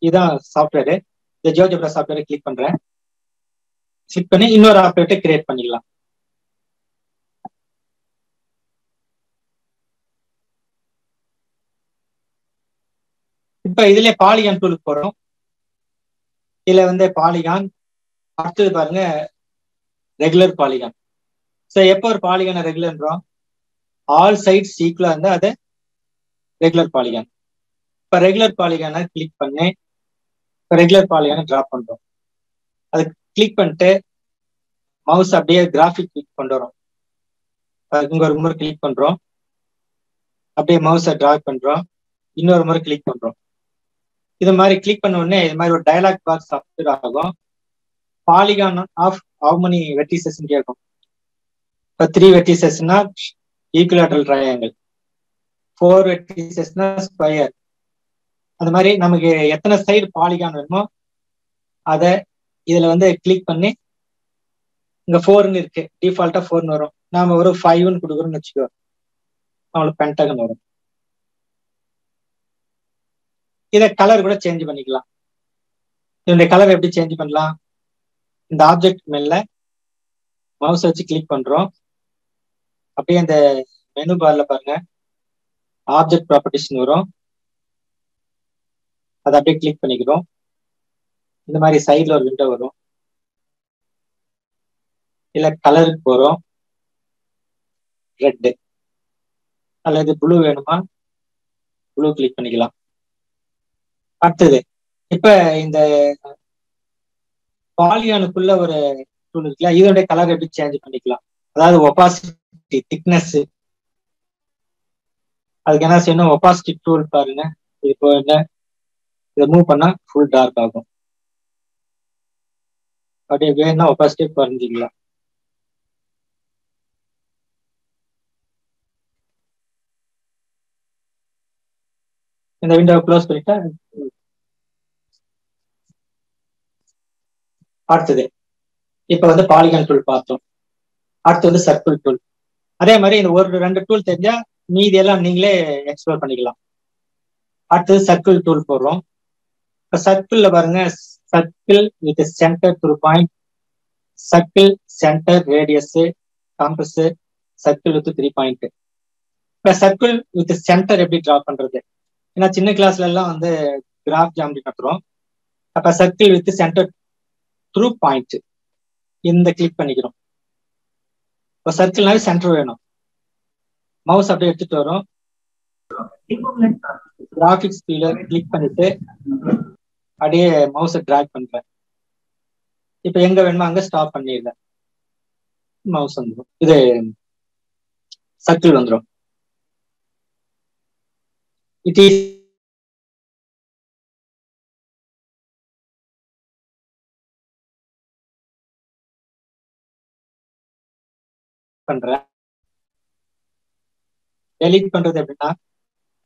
இதுதான் சாஃப்ட்வேரு, இந்த ஜியோஜெப்ரா சாஃப்ட்வேரை கிளிக் பண்றேன், கிளிக் பண்ணி இன்னொரு ஆப்லெட்டை கிரியேட் பண்ணிக்கலாம். இப்ப இதுல பாலிகான் டூலுக்கு போறோம். இதுல வந்து பாலிகான், அடுத்தது பாருங்க ரெகுலர் பாலிகான். ஸோ எப்போ ஒரு பாலிகான ரெகுலர்ன்றோம், ஆல் சைட்ஸ் ஈக்குவலா இருந்தா அது ரெகுலர் பாலிகான். இப்ப ரெகுலர் பாலிகானை கிளிக் பண்ணி இப்ப ரெகுலர் பாலிகானை டிராப் பண்றோம். அது கிளிக் பண்ணிட்டு மவுஸ் அப்படியே கிராஃபிக் கிளிக் கொண்டு வரோம், இங்க ஒரு முறை கிளிக் பண்றோம், அப்படியே மவுஸை டிராக் பண்றோம், இன்னொரு முறை கிளிக் பண்றோம். இது மாதிரி கிளிக் பண்ண உடனே இது மாதிரி ஒரு டயலாக் பாக்ஸ் அப்பியர் ஆகும். Polygon of how many vertices கேட்கும். இப்போ 3 வெர்டிசஸ்னா ஈக்குவலேட்டரல் ட்ரையாங்கிள், 4 வெர்டிசஸ்னா ஸ்கொயர். அந்த மாதிரி நமக்கு எத்தனை சைடு பாலிகான் வேணுமோ அதை இதுல வந்து கிளிக் பண்ணி, இங்க 4ன்னு இருக்கு, டிஃபால்ட்டா 4ன்னு வரும். நாம ஒரு 5ன்னு கொடுக்குறோம்னு வச்சுக்கோ, அவங்களுக்கு பென்டகன் வரும். இதை கலர் கூட சேஞ்ச் பண்ணிக்கலாம். இதனுடைய கலர் எப்படி சேஞ்ச் பண்ணலாம்? இந்த ஆப்ஜெக்ட் மேல மவுஸ் வச்சு கிளிக் பண்றோம், அப்படியே அந்த மெனு பார்ல பாருங்க ஆப்ஜெக்ட் ப்ராப்பர்ட்டிஸ்னு வரும், அதை அப்படியே கிளிக் பண்ணிக்கிறோம். இந்த மாதிரி சைட்ல ஒரு விண்டோ வரும். இல்ல கலருக்கு போறோம், ரெட் அல்லது ப்ளூ வேணுமா, ப்ளூ கிளிக் பண்ணிக்கலாம். அடுத்தது இப்ப இந்த பாலிகானுக்குள்ள ஒரு டூல் இருக்குல்ல, இதோட கலர் எப்படி சேஞ்ச் பண்ணிக்கலாம்? அதாவது ஒபாசிட்டி, திக்னஸ். அதுக்கு என்ன செய்யணும்? ஒபாசிட்டி டூல் பாருங்க, இப்போ என்ன இதை மூவ் பண்ணா ஃபுல் டார்க் ஆகும். அப்படியே வேணும்னா ஒபாசிட்டி குறைஞ்சிக்கலாம். இந்த விண்டோவை க்ளோஸ் பண்ணிட்டா. அடுத்தது இப்ப வந்து பாலிகான் டூல் பார்த்தோம். அடுத்து வந்து சர்க்கிள் டூல். அதே மாதிரி இந்த ஒரு 2 டூல் தெரிஞ்சா மீதி எல்லாம் நீங்களே எக்ஸ்ப்ளோர் பண்ணிக்கலாம். அடுத்தது சர்க்கிள் டூல் போடுறோம். இப்ப சர்க்கிள்ல பாருங்க, circle with centre through point, circle center radius compass, circle with 3 point. இப்ப சர்க்கிள் வித் சென்டர் எப்படி டிரா பண்றது? ஏன்னா சின்ன கிளாஸ்ல எல்லாம் வந்து கிராஃப் ஜாமெட்ரி கத்துறோம். அப்ப circle with centre through point இந்த கிளிக் பண்ணிக்கிறோம். இப்போ சர்க்கிள்னாவே சென்டர் வேணும். மவுஸ் அப்படியே எடுத்துட்டு வரும், கிராஃபிக்ஸ் கீழே கிளிக் பண்ணிட்டு அப்படியே மவுஸை டிராக் பண்றேன். இப்ப எங்க வேணுமோ அங்க ஸ்டாப் பண்ணிடுறேன், மவுஸ் வந்துடும், இது சர்க்கிள் வந்துடும். இட் இஸ் பண்றேன். டெலீட் பண்றது எப்படின்னா,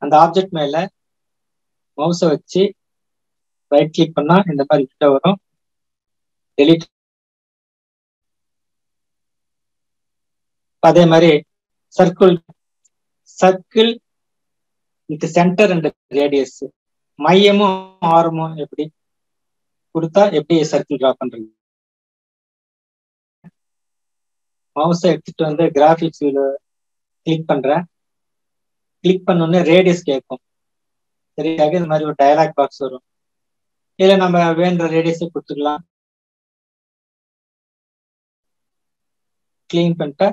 அந்த ஆப்ஜெக்ட் மேல மவுஸை வச்சு ரைட் கிளிக் பண்ணா இந்த மாதிரி விண்டோ வரும், டெலீட். அதே மாதிரி circle, circle with centre and radius, மையமும் ஆரமும் எப்படி கொடுத்தா எப்படி சர்க்கிள் டிரா பண்றது? மவுஸை எடுத்துட்டு வந்து கிராஃபிக்ஸ் கிளிக் பண்றேன். கிளிக் பண்ணோடனே ரேடியஸ் கேட்கும். சரியாக இந்த மாதிரி ஒரு டயலாக் பாக்ஸ் வரும். இதுல நம்ம வேண்ட ரேடியஸை கொடுத்துக்கலாம். கிளீன் பண்ணிட்டா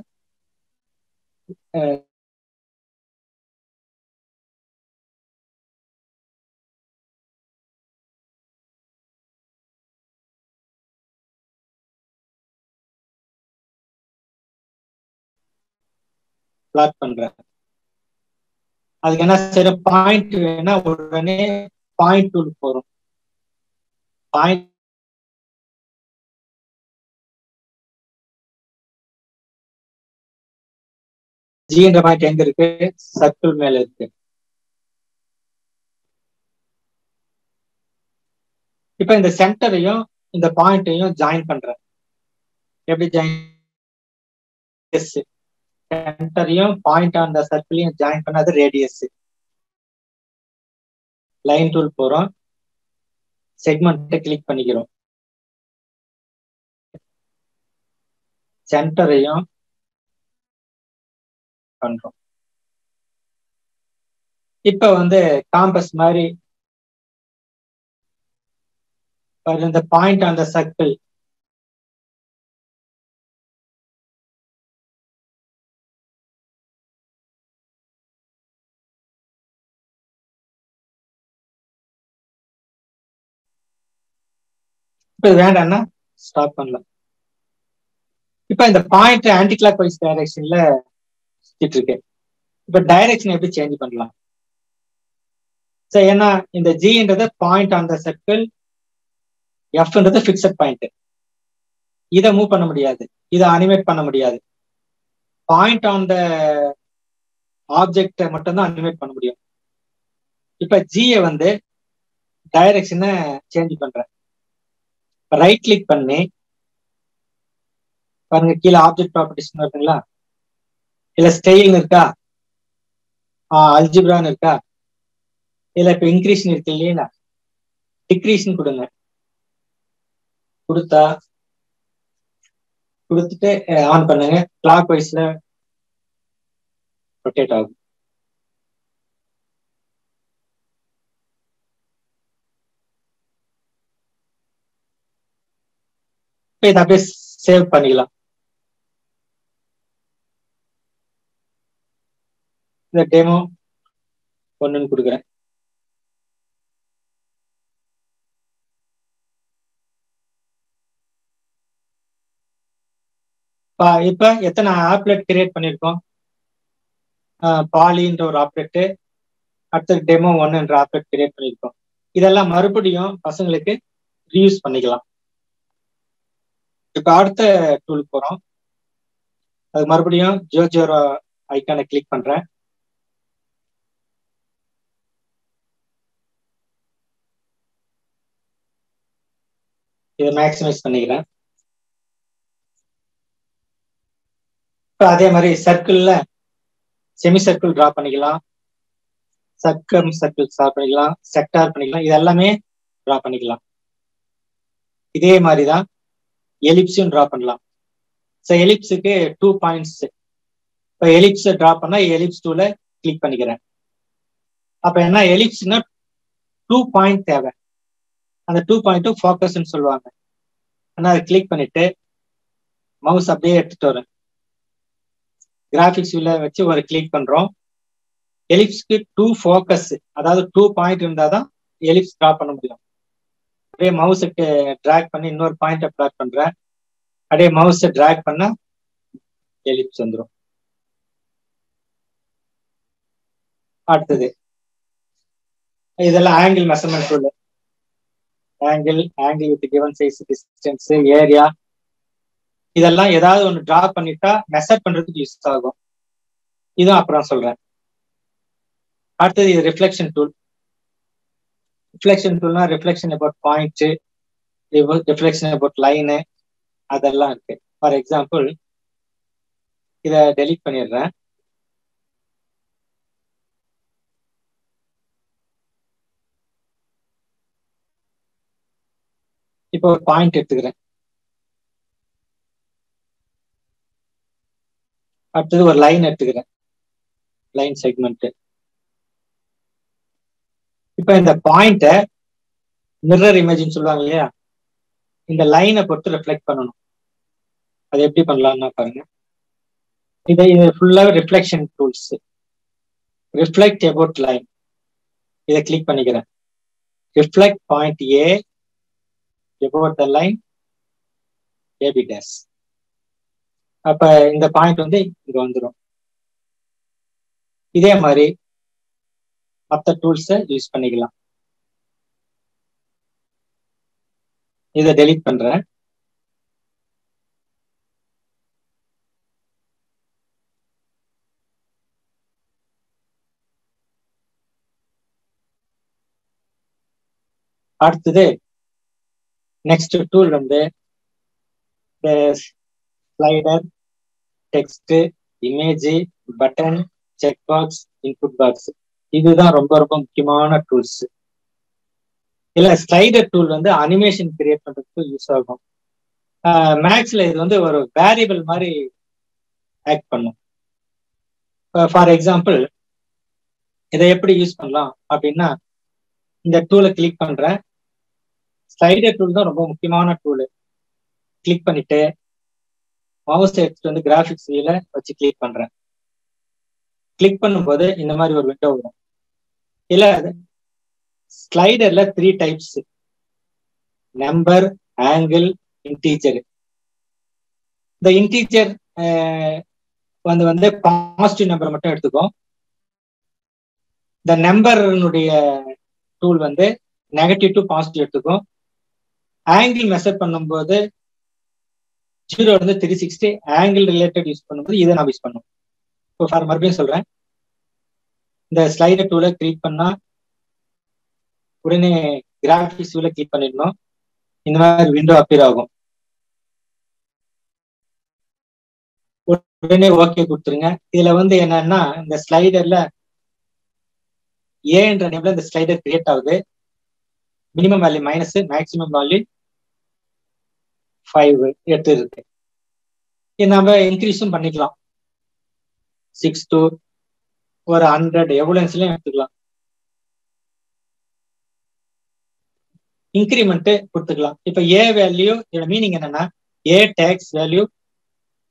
பிளாட் பண்றேன். அதுக்கு என்ன சரி பாயிண்ட் வேணா உடனே பாயிண்ட் டூல் போறோம். பாயிண்ட் ஜின்ற பாயிண்ட் எங்க இருக்கு? சர்க்கிள் மேல இருக்கு. இப்ப இந்த சென்டரையும் இந்த பாயிண்டையும் ஜாயின் பண்றேன். எப்படி ஜாயின்? சென்டரையும் பாயிண்ட் அந்த சர்க்கிளையும் ஜாயின் பண்ணாது ரேடியஸ். லைன் டூல் போறோம், செக்மெண்ட் கிளிக் பண்ணிக்கிறோம், சென்டரையும் பண்றோம். இப்ப வந்து காம்பஸ் மாதிரி இந்த பாயிண்ட் அந்த சர்க்கிள் இப்ப வேண்டாம்னா ஸ்டாப் பண்ணலாம். இப்ப இந்த பாயிண்ட் ஆன்டி கிளாக் வைஸ் டைரக்ஷன்ல சுத்திட்டு இருக்கு. இப்ப டைரக்ஷன் எப்படி சேஞ்ச் பண்ணலாம்? சோ ஏன்னா இந்த ஜின்றது பாயிண்ட் ஆன் த சர்க்கிள், எஃப்ன்றது ஃபிக்ஸட் பாயிண்ட். இதை மூவ் பண்ண முடியாது, இதை அனிமேட் பண்ண முடியாது. பாயிண்ட் ஆன் த ஆப்ஜெக்டை மட்டும்தான் அனிமேட் பண்ண முடியும். இப்ப ஜியை வந்து டைரக்ஷனை சேஞ்ச் பண்றேன். ரைட் கிளிக் பண்ணி பாருங்க, கீழே ஆப்ஜெக்ட் ப்ராப்பர்ட்டிஸ் இருக்குங்களா, இல்ல ஸ்டைல் இருக்கா, அல்ஜிப்ரான்னு இருக்கா, இல்ல இப்ப இன்க்ரீஷன் இருக்கு இல்லையா, டிக்ரீஷன் கொடுங்க. கொடுத்துட்டு ஆன் பண்ணுங்க. கிளாக் வைஸ்ல ரொட்டேட் ஆகும். இதை அப்படியே சேவ் பண்ணிக்கலாம். இந்த டெமோ 1 கொடுக்குறேன். இப்ப எத்தனை ஆப்லெட் கிரியேட் பண்ணிருக்கோம்? பாலின்ற ஒரு ஆப்லெட், அடுத்தது டெமோ 1 ஆப்லெட் கிரியேட் பண்ணிருக்கோம். இதெல்லாம் மறுபடியும் பசங்களுக்கு ரீயூஸ் பண்ணிக்கலாம். இப்ப அடுத்த டூலுக்கு போறோம். அது மறுபடியும் ஜியோஜிப்ரா ஐக்கானை கிளிக் பண்றேன். இதை மேக்ஸிமைஸ் பண்ணிக்கிறேன். இப்ப அதே மாதிரி சர்க்கிள்ல செமி சர்க்கிள் டிரா பண்ணிக்கலாம், சர்க்கம் சர்க்கிள் டிரா பண்ணிக்கலாம், செக்டார் பண்ணிக்கலாம். இது எல்லாமே டிரா பண்ணிக்கலாம். இதே மாதிரிதான் எலிப்ஸும் டிரா பண்ணலாம். ஸோ எலிப்ஸுக்கு 2 பாயிண்ட்ஸ். இப்போ எலிப்ஸ் டிரா பண்ணா எலிப்ஸ் 2ல கிளிக் பண்ணிக்கிறேன். அப்ப என்ன, எலிப்ஸ்னா 2 பாயிண்ட் தேவை. அந்த 2 பாயிண்ட்டும் ஃபோக்கஸ்ன்னு சொல்லுவாங்க. ஆனால் அதை கிளிக் பண்ணிட்டு மவுஸ் அப்படியே எடுத்துட்டு வரேன். கிராஃபிக்ஸ் வியூல வச்சு ஒரு கிளிக் பண்றோம். எலிப்ஸ்க்கு 2 ஃபோக்கஸ், அதாவது 2 பாயிண்ட் இருந்தாதான் எலிப்ஸ் டிரா பண்ண முடியும். அப்படியே மவுஸுக்கு டிராக் பண்ணி இன்னொரு பாயிண்ட்டை பிளாட் பண்றேன். அப்படியே மவுஸை டிராக் பண்ணா எலிப்ஸ் வந்துடும். அடுத்தது இதெல்லாம் angle measurement tool. Angle with given size, distance, area, இதெல்லாம் ஏதாவது ஒன்று டிரா பண்ணிட்டா மெஷர் பண்றதுக்கு யூஸ் ஆகும். இதுவும் அப்புறம் சொல்றேன். அடுத்தது இது ரிஃப்ளெக்ஷன் டூல். ரிஃப்ளெக்ஷன் டூல்னா reflection about point, reflection about line, அதெல்லாம் இருக்கு. ஃபார் எக்ஸாம்பிள் இதை டெலீட் பண்ணிடுறேன். இப்போ ஒரு பாயிண்ட் எடுத்துக்கிறேன். அடுத்தது ஒரு லைன் எடுத்துக்கிறேன், லைன் செக்மெண்ட். இப்ப இந்த பாயிண்ட மிரர் இமேஜ்னு சொல்லுவாங்க இல்லையா, இந்த லைனை பொறுத்து ரிஃப்ளெக்ட் பண்ணணும். அது எப்படி பண்ணலாம்னா பாருங்க, இது ஃபுல்லாவே reflection tools. Reflect about line, இதை கிளிக் பண்ணிக்கிறேன். Reflect point A about the line AB dash. அப்ப இந்த பாயிண்ட் வந்து இங்க வந்துடும். இதே மாதிரி மற்ற டூல்ஸை யூஸ் பண்ணிக்கலாம். இதை டெலீட் பண்றேன். அடுத்தது நெக்ஸ்ட் டூல் வந்து slider, text, image, button, check box, input box. இதுதான் ரொம்ப ரொம்ப முக்கியமான டூல்ஸ். இல்ல ஸ்லைடர் டூல் வந்து அனிமேஷன் கிரியேட் பண்றதுக்கு யூஸ் ஆகும். மேக்ஸ்ல இது வந்து ஒரு வேரியபிள் மாதிரி ஆக்ட் பண்ணும். ஃபார் எக்ஸாம்பிள் இதை எப்படி யூஸ் பண்ணலாம் அப்படின்னா, இந்த டூலை கிளிக் பண்றேன். ஸ்லைடர் டூல் தான் ரொம்ப முக்கியமான டூலு. கிளிக் பண்ணிட்டு மவுஸ் எடுத்துட்டு வந்து கிராஃபிக்ஸ் வியூல வச்சு கிளிக் பண்றேன். கிளிக் பண்ணும்போது இந்த மாதிரி ஒரு விண்டோ வரும். இல்ல ஸ்லைடர்ல 3 டைப்ஸ்: நம்பர், ஆங்கிள், இன்டீஜர். இந்த இன்டீஜர் வந்து பாசிட்டிவ் நம்பர் மட்டும் எடுத்துக்கும். இந்த நம்பருடைய டூல் வந்து நெகட்டிவ் டு பாசிட்டிவ் எடுத்துக்கும். ஆங்கிள் மெஷர் பண்ணும்போது 0 வந்து 360, ஆங்கிள் ரிலேட்டட் யூஸ் பண்ணும்போது இதை நான் யூஸ் பண்ணுவோம். இப்போ மறுபடியும் சொல்றேன். இந்த ஸ்லைடர் டூலை கிளிக் பண்ணா உடனே கிராஃபிக்ஸ் டூலை கிளிக் பண்ணிடணும். இந்த மாதிரி விண்டோ அப்பியர் ஆகும். உடனே ஓகே கொடுத்துருங்க. இதுல வந்து என்னன்னா இந்த ஸ்லைடர்ல ஏன்ற நேம்ல இந்த ஸ்லைடர் கிரியேட் ஆகுது. Minimum value minus, maximum value 5 8 இருக்கு. இது நம்ம இன்க்ரீஸும் பண்ணிக்கலாம். 6 to ஒரு 100 எவ்வளோன்ஸ்லயும் எடுத்துக்கலாம். இன்க்ரிமெண்ட் கொடுத்துக்கலாம். இப்ப ஏ வேல்யூ இதோட மீனிங் என்னன்னா a takes value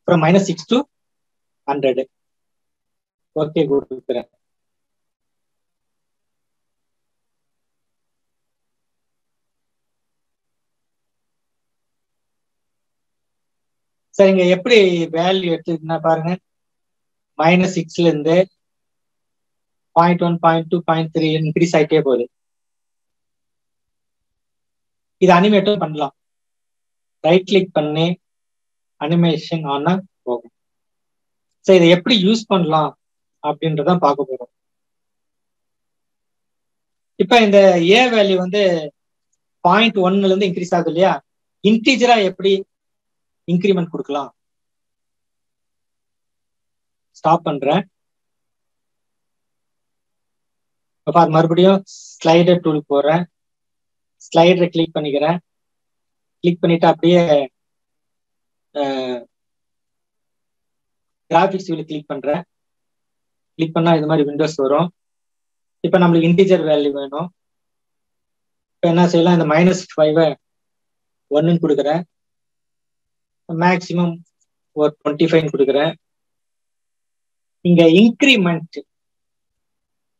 from -6 to 100. Okay கொடுத்துக்கிறேன். சரிங்க, எப்படி வேல்யூ எடுத்துக்கிட்டா பாருங்க. -6ல இருந்து 0.1, 0.2, 0.3 இன்க்ரீஸ் ஆகிட்டே போகுது. இது அனிமேட்டும் பண்ணலாம். ரைட் கிளிக் பண்ணி அனிமேஷன் ஆனா போகும். சரி, இதை எப்படி யூஸ் பண்ணலாம் அப்படின்றதான் பார்க்க போறோம். இப்ப இந்த ஏ வேல்யூ வந்து 0.1ல இருந்து இன்க்ரீஸ் ஆகுது இல்லையா? இன்டீஜரா எப்படி இன்க்ரிமெண்ட் கொடுக்கலாம்? ஸ்டாப் பண்றேன். மறுபடியும் ஸ்லைடர் டூல் போறேன். ஸ்லைடரை கிளிக் பண்ணிக்கிறேன். கிளிக் பண்ணிட்டு அப்படியே கிராஃபிக்ஸ் வியூல கிளிக் பண்றேன். கிளிக் பண்ணா இது மாதிரி விண்டோஸ் வரும். இப்ப நம்மளுக்கு இன்டீஜர் வேல்யூ வேணும். இப்ப என்ன செய்யலாம்? இந்த -5 1ன்னு கொடுக்குறேன். மேக்சிமம் ஒரு 25 கொடுக்குறேன். இங்க இன்க்ரிமெண்ட்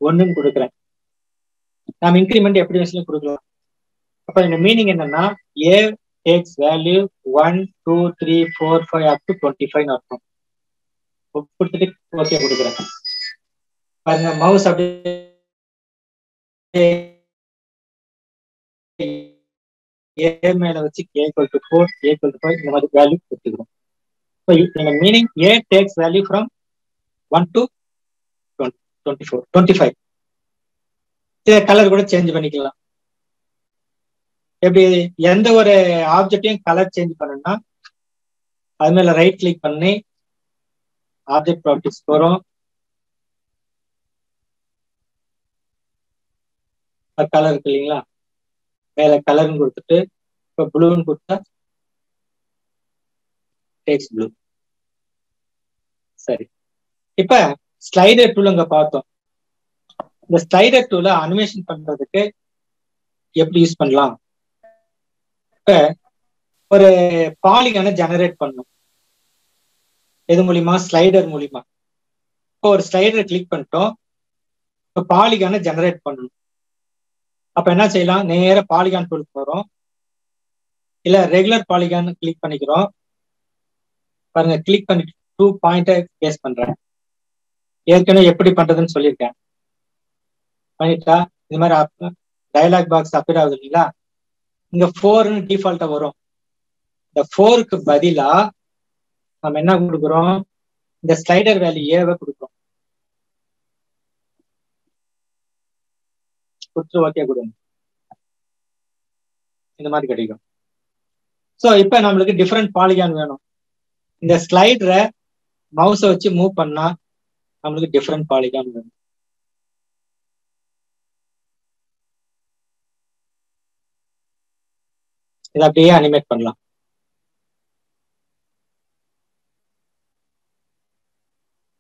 1ன்னு கொடுக்குறேன். நம்ம இன்க்ரிமெண்ட் எப்படி வச்சுலாம் கொடுக்கலாம். அப்ப இந்த மீனிங் என்னன்னா a takes value 1, 2, 3, 4, 5 up to 25 அர்த்தம். கொடுத்துட்டு ஓகே கொடுக்குறேன். பாருங்க, மவுஸ் அப்படியே ஏ மேல வச்சு k = 4, a = 5 இந்த மாதிரி வேல்யூ கொடுத்துக்கிறோம். Meaning a takes value from 1 to 25. இதை கலர் கூட சேஞ்ச் பண்ணிக்கலாம். எப்படி எந்த ஒரு ஆப்ஜெக்டையும் கலர் சேஞ்ச் பண்ணணும்னா அது மேல ரைட் கிளிக் பண்ணி ஆப்ஜெக்ட் ப்ராப்பர்ட்டிஸ் போறோம். கலர் இருக்கு இல்லைங்களா? மேல கலர்னு கொடுத்துட்டு இப்ப ப்ளூன்னு கொடுத்தா டேக்ஸ் ப்ளூ. சரி, இப்ப ஸ்லைடர் டூல் அங்க பார்த்தோம். இந்த ஸ்லைடர் டூல அனிமேஷன் பண்றதுக்கு எப்படி யூஸ் பண்ணலாம்? இப்ப ஒரு பாலிகானை ஜெனரேட் பண்ணும். எது மூலியமா? ஸ்லைடர் மூலியமா. இப்போ ஒரு ஸ்லைடரை கிளிக் பண்ணிட்டோம். இப்போ பாலிகானை ஜெனரேட் பண்ணணும். அப்ப என்ன செய்யலாம்? நேர பாலிகான் டூல் போறோம். இல்ல ரெகுலர் பாலிகான் கிளிக் பண்ணிக்கிறோம். பாருங்க, கிளிக் பண்ணிட்டு 2 பாயிண்ட்டை பேஸ்ட் பண்றேன். ஏற்கனவே எப்படி பண்றதுன்னு சொல்லியிருக்கேன். பண்ணிட்டா இது மாதிரி டயலாக் பாக்ஸ் அப்பியர் ஆகுது இல்லைங்களா? இங்க 4ன்னு டிஃபால்ட்டா வரும். இந்த 4க்கு பதிலா நம்ம என்ன கொடுக்குறோம்? இந்த ஸ்லைடர் வேல்யூ ஏவை கொடுக்குறோம். கொடுத்து ஓகே கொடுங்க. இந்த மாதிரி கிடைக்கும். ஸோ இப்ப நம்மளுக்கு டிஃப்ரெண்ட் பாலிகான் வேணும். இந்த ஸ்லைடரை மவுஸை வச்சு மூவ் பண்ணா நம்மளுக்கு டிஃப்ரெண்ட் பாலிகான் வேணும். இதை அப்படியே அனிமேட் பண்ணலாம்.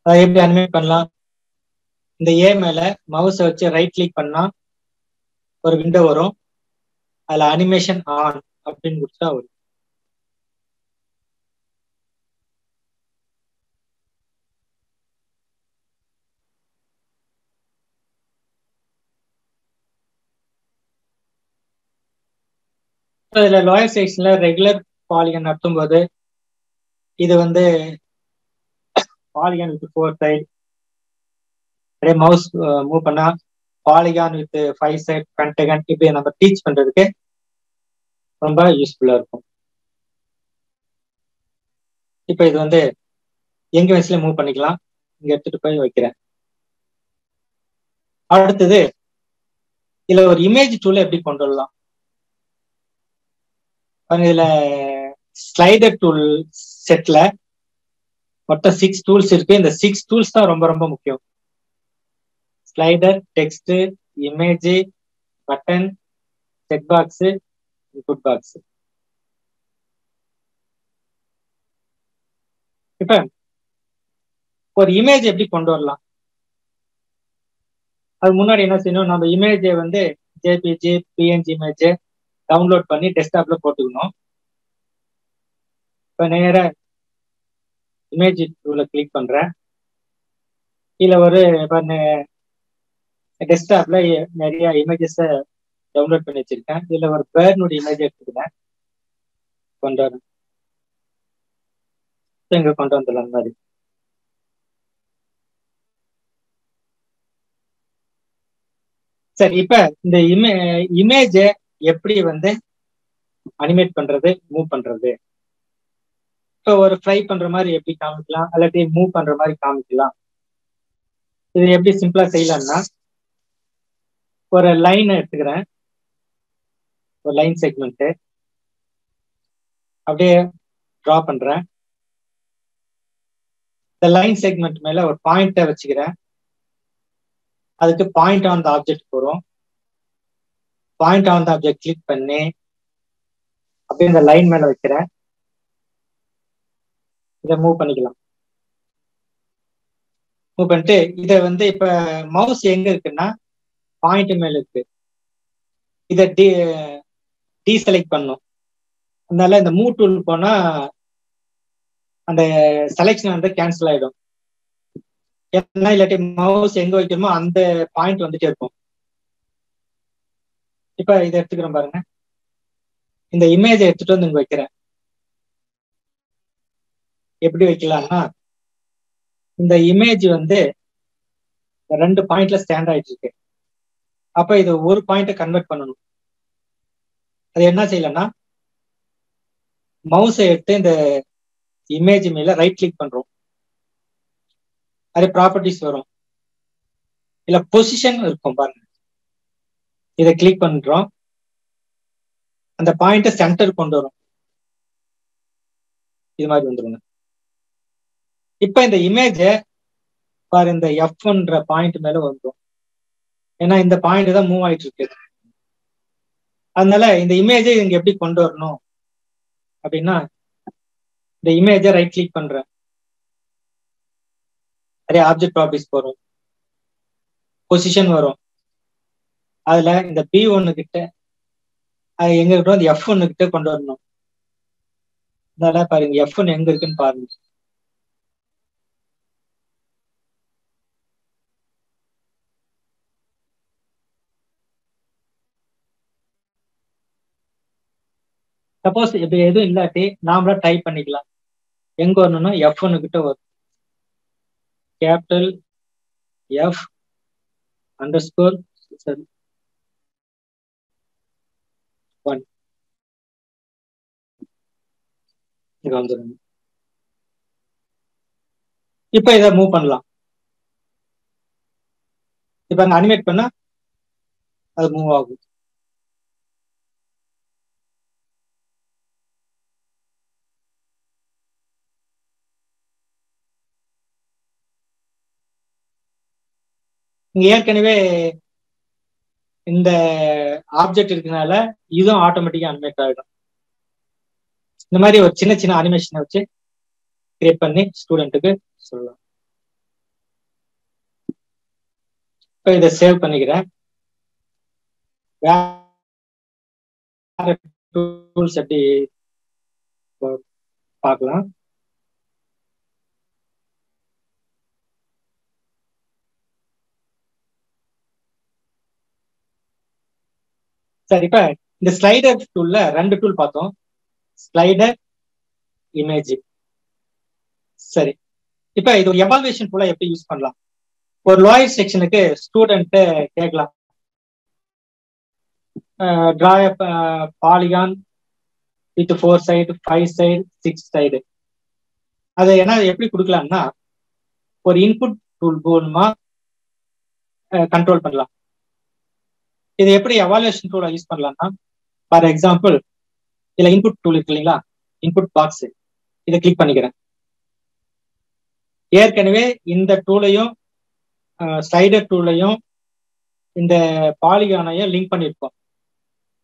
அதை எப்படி அனிமேட் பண்ணலாம்? இந்த ஏ மேல மவுஸை வச்சு ரைட் கிளிக் பண்ணா ஒரு விண்டோ வரும். அதுல அனிமேஷன் ஆன் அப்படின்னு கொடுத்தா வரும். இதுல லோயர் செக்ஷன்ல ரெகுலர் பாலிகன் நடத்தும் போது இது வந்து பாலிகன் வித் 4 சைடு அப்படியே மவுஸ் மூவ் பண்ணா பாலிகான் வித் 5 சைட் பென்டகன் இப்படி நம்ம டீச் பண்றதுக்கு ரொம்ப யூஸ்ஃபுல்லா இருக்கும். இப்ப இது வந்து எங்க வயசுல மூவ் பண்ணிக்கலாம், இங்க எடுத்துட்டு போய் வைக்கிறேன். அடுத்தது இதுல ஒரு இமேஜ் டூல எப்படி கொண்டு வரலாம். இதுல ஸ்லைடர் டூல் செட்ல மொத்தம் 6 டூல்ஸ் இருக்கு. இந்த 6 டூல்ஸ் தான் ரொம்ப ரொம்ப முக்கியம். Slider, text, image, button, set box, input box. இப்ப ஒரு இமேஜ் எப்படி கொண்டு வரலாம், அது முன்னாடி என்ன செய்யணும், நம்ம இமேஜை வந்து ஜேபிஜி, பிஎன்ஜி இமேஜ் டவுன்லோட் பண்ணி டெஸ்க்டாப்ல போட்டுக்கணும். இப்ப நேர இமேஜ் டூல கிளிக் பண்றேன். இதுல ஒரு டெஸ்க்டாப்ல நிறைய இமேஜஸ் டவுன்லோட் பண்ணி வச்சிருக்கேன். இதுல ஒரு பேர்னுடைய இமேஜ் எடுத்துக்கிறேன், கொண்டு வரேன். இங்க கொண்டு வந்துடலாம் மாதிரி. சரி, இப்ப இந்த இமேஜ எப்படி வந்து அனிமேட் பண்றது, மூவ் பண்றது. இப்போ ஒரு ஃப்ளை பண்ற மாதிரி எப்படி காமிக்கலாம், இல்லாட்டி மூவ் பண்ற மாதிரி காமிக்கலாம். இது எப்படி சிம்பிளா செய்யலாம்னா, ஒரு லைன் எடுத்துக்கிறேன், ஒரு லைன் செக்மெண்ட் அப்படியே டிரா பண்றேன். இந்த லைன் செக்மெண்ட் மேல ஒரு பாயிண்ட வச்சுக்கிறேன். அதுக்கு பாயிண்ட் ஆன் த ஆப்ஜெக்ட் போறோம். Point on the object click பண்ணி அப்படியே இந்த லைன் மேல வைக்கிறேன். இதை மூவ் பண்ணிக்கலாம். மூவ் பண்ணிட்டு இதை வந்து இப்ப மவுஸ் எங்க இருக்குன்னா பாயிண்ட் மேல இருக்கு. இதை டீசெலக்ட் பண்ணும். அதனால இந்த மூவ் டூல் போனா அந்த செலெக்ஷன் வந்து கேன்சல் ஆயிடும். ஏன்னா இல்லாட்டி மவுஸ் எங்க வைக்கிறோமோ அந்த பாயிண்ட் வந்துட்டே இருக்கும். இப்ப இதை எடுத்துக்கிறோம் பாருங்க. இந்த இமேஜை எடுத்துட்டு வந்து இங்க வைக்கிறேன். எப்படி வைக்கலாம்னா, இந்த இமேஜ் வந்து 2 பாயிண்ட்ல ஸ்டாண்ட் ஆயிட்டு இருக்கு. அப்ப இது ஒரு பாயிண்ட கன்வெர்ட் பண்ணணும். அது என்ன செய்யலன்னா, மவுஸை எடுத்து இந்த இமேஜ் மேல ரைட் கிளிக் பண்றோம். அது ப்ராப்பர்ட்டிஸ் வரும். இல்ல பொசிஷன் இருக்கும் பாருங்க. இதை கிளிக் பண்றோம். அந்த பாயிண்ட சென்டர் கொண்டு வரும். இது மாதிரி வந்துருங்க. இப்ப இந்த இமேஜ பாரு, இந்த F1ன்ற பாயிண்ட் மேல வந்துடும். ஏன்னா இந்த பாயிண்ட் தான் மூவ் ஆயிட்டு இருக்கு. அதனால இந்த இமேஜை இங்க எப்படி கொண்டு வரணும் அப்படின்னா, இந்த இமேஜை ரைட் கிளிக் பண்றேன். அதே ஆப்ஜெக்ட் ப்ராப்பர்ட்டிஸ் போறோம். பொசிஷன் வரும். அதுல இந்த B1 கிட்ட அது எங்க இருக்கோ அந்த F1 கிட்ட கொண்டு வரணும். அதனால பாருங்க F1 எங்க இருக்குன்னு பாருங்க. சப்போஸ் இப்ப எதுவும் இல்லாட்டி நாமளா டைப் பண்ணிக்கலாம். எங்க வரணும்னா F1 கிட்ட வரும். கேபிட்டல் F _ 1 இங்க வந்துடும். இப்ப இதை மூவ் பண்ணலாம். இப்ப அங்க அனிமேட் பண்ணா அது மூவ் ஆகும். இங்க ஏற்கனவே இந்த ஆப்ஜெக்ட் இருக்கனால இதுவும் ஆட்டோமேட்டிக்கா அனிமேட் ஆகிடும். இந்த மாதிரி ஒரு சின்ன சின்ன அனிமேஷனை வச்சு கிரியேட் பண்ணி ஸ்டூடெண்ட்டுக்கு சொல்லலாம். இப்போ இதை சேவ் பண்ணிக்கிறேன். வேற டூல்ஸ் எப்படி பார்க்கலாம். சரி, இப்ப இந்த ஸ்லைடர் டூல்ல 2 டூல் பார்த்தோம், ஸ்லைடர், இமேஜ். சரி, இப்ப இது ஒரு எவால்வேஷன் டூலா எப்படி யூஸ் பண்ணலாம். ஒரு லோயர் செக்ஷனுக்கு ஸ்டூடெண்ட் கேட்கலாம், draw polygon with 4 side 5 side 6 side. அதை என்ன எப்படி கொடுக்கலாம்னா ஒரு இன்புட் டூல் மூலமா கண்ட்ரோல் பண்ணலாம். இது எப்படி எவாலுவேஷன் டூலை யூஸ் பண்ணலாம்னா, ஃபார் எக்ஸாம்பிள் இதுல இன்புட் டூல் இருக்கு இல்லைங்களா, இன்புட் பாக்ஸ், இதை கிளிக் பண்ணிக்கிறேன். ஏற்கனவே இந்த டூலையும் ஸ்லைடர் டூலையும் இந்த பாலிகானையும் லிங்க் பண்ணியிருக்கோம்.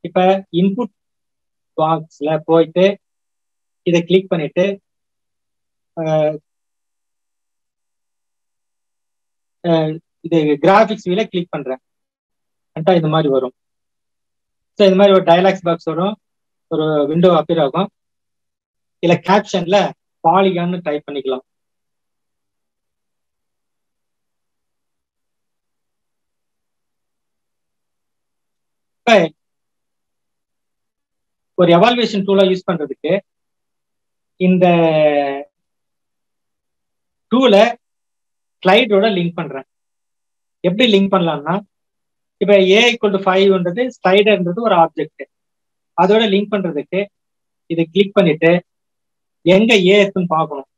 இப்ப இன்புட் பாக்ஸ்ல போயிட்டு இதை கிளிக் பண்ணிட்டு இது கிராபிக்ஸ் வியூல கிளிக் பண்றேன். இந்த மாதிரி வரும். ஸோ இந்த மாதிரி ஒரு டயலாக்ஸ் பாக்ஸ் வரும், ஒரு விண்டோ அப்பியர் ஆகும். இல்ல கேப்ஷன்ல பாலிகான்னு டைப் பண்ணிக்கலாம். இப்ப ஒரு எவால்வேஷன் டூலை யூஸ் பண்றதுக்கு இந்த டூலை ஸ்லைடோட லிங்க் பண்றேன். எப்படி லிங்க் பண்ணலாம்னா, இப்ப A=5ன்றது ஸ்லைடர்ன்றது ஒரு ஆப்ஜெக்ட். அதோட லிங்க் பண்றதுக்கு இதை கிளிக் பண்ணிட்டு எங்க ஏ இருக்குன்னு பார்க்கணும்.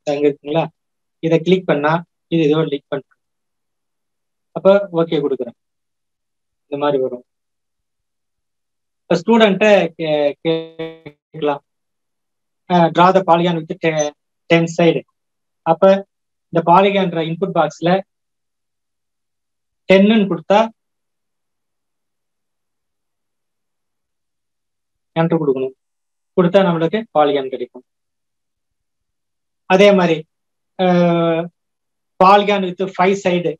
அங்க இருக்குங்களா, இதை கிளிக் பண்ணா இது இதோட லிங்க் பண்றேன். அப்ப ஓகே கொடுக்குறேன். இந்த மாதிரி வரும். இப்ப ஸ்டூடெண்ட்ட கேட்கலாம், draw the polygon with 10 side. அப்ப இந்த பாலிகான்ற இன்புட் பாக்ஸ்ல 10ன்னு கொடுத்தா என்டர் கொடுக்கணும். கொடுத்தா நம்மளுக்கு பாலிகான் கிடைக்கும். அதே மாதிரி polygon with 5 side,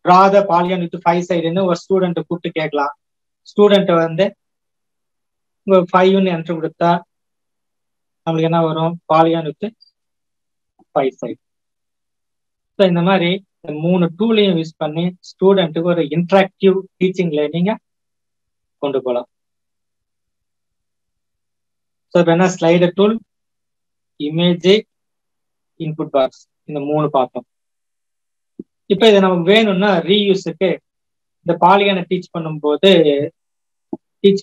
draw the polygon with 5 சைடுன்னு ஒரு ஸ்டூடெண்ட்டை கூப்பிட்டு கேட்கலாம். ஸ்டூடெண்ட் வந்து 5ன்னு என்டர் கொடுத்தா நம்மளுக்கு என்ன வரும், பாலிகான் வித் 5 சைடு. ஸோ இந்த மாதிரி இந்த 3 டூலையும் யூஸ் பண்ணி ஸ்டூடெண்ட்டுக்கு ஒரு இன்டராக்டிவ் டீச்சிங் லேர்னிங்க கொண்டு போகலாம். ஸோ இப்போ என்ன, slider tool, image, input box, இந்த 3 பார்த்தோம். இப்போ இதை நமக்கு வேணும்னா ரீயூஸுக்கு இந்த பாலிகானை டீச்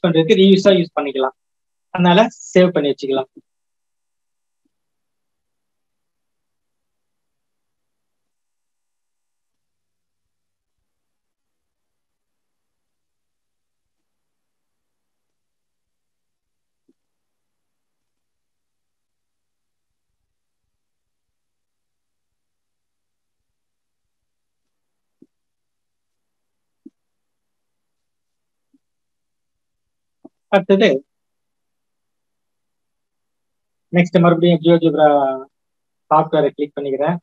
பண்றதுக்கு ரீயூஸா யூஸ் பண்ணிக்கலாம். அதனால சேவ் பண்ணி வச்சுக்கலாம். அடுத்தது நெக்ஸ்ட் மறுபடியும் ஜியோஜிப்ரா சாஃப்ட்வேரை கிளிக் பண்ணிக்கிறேன்.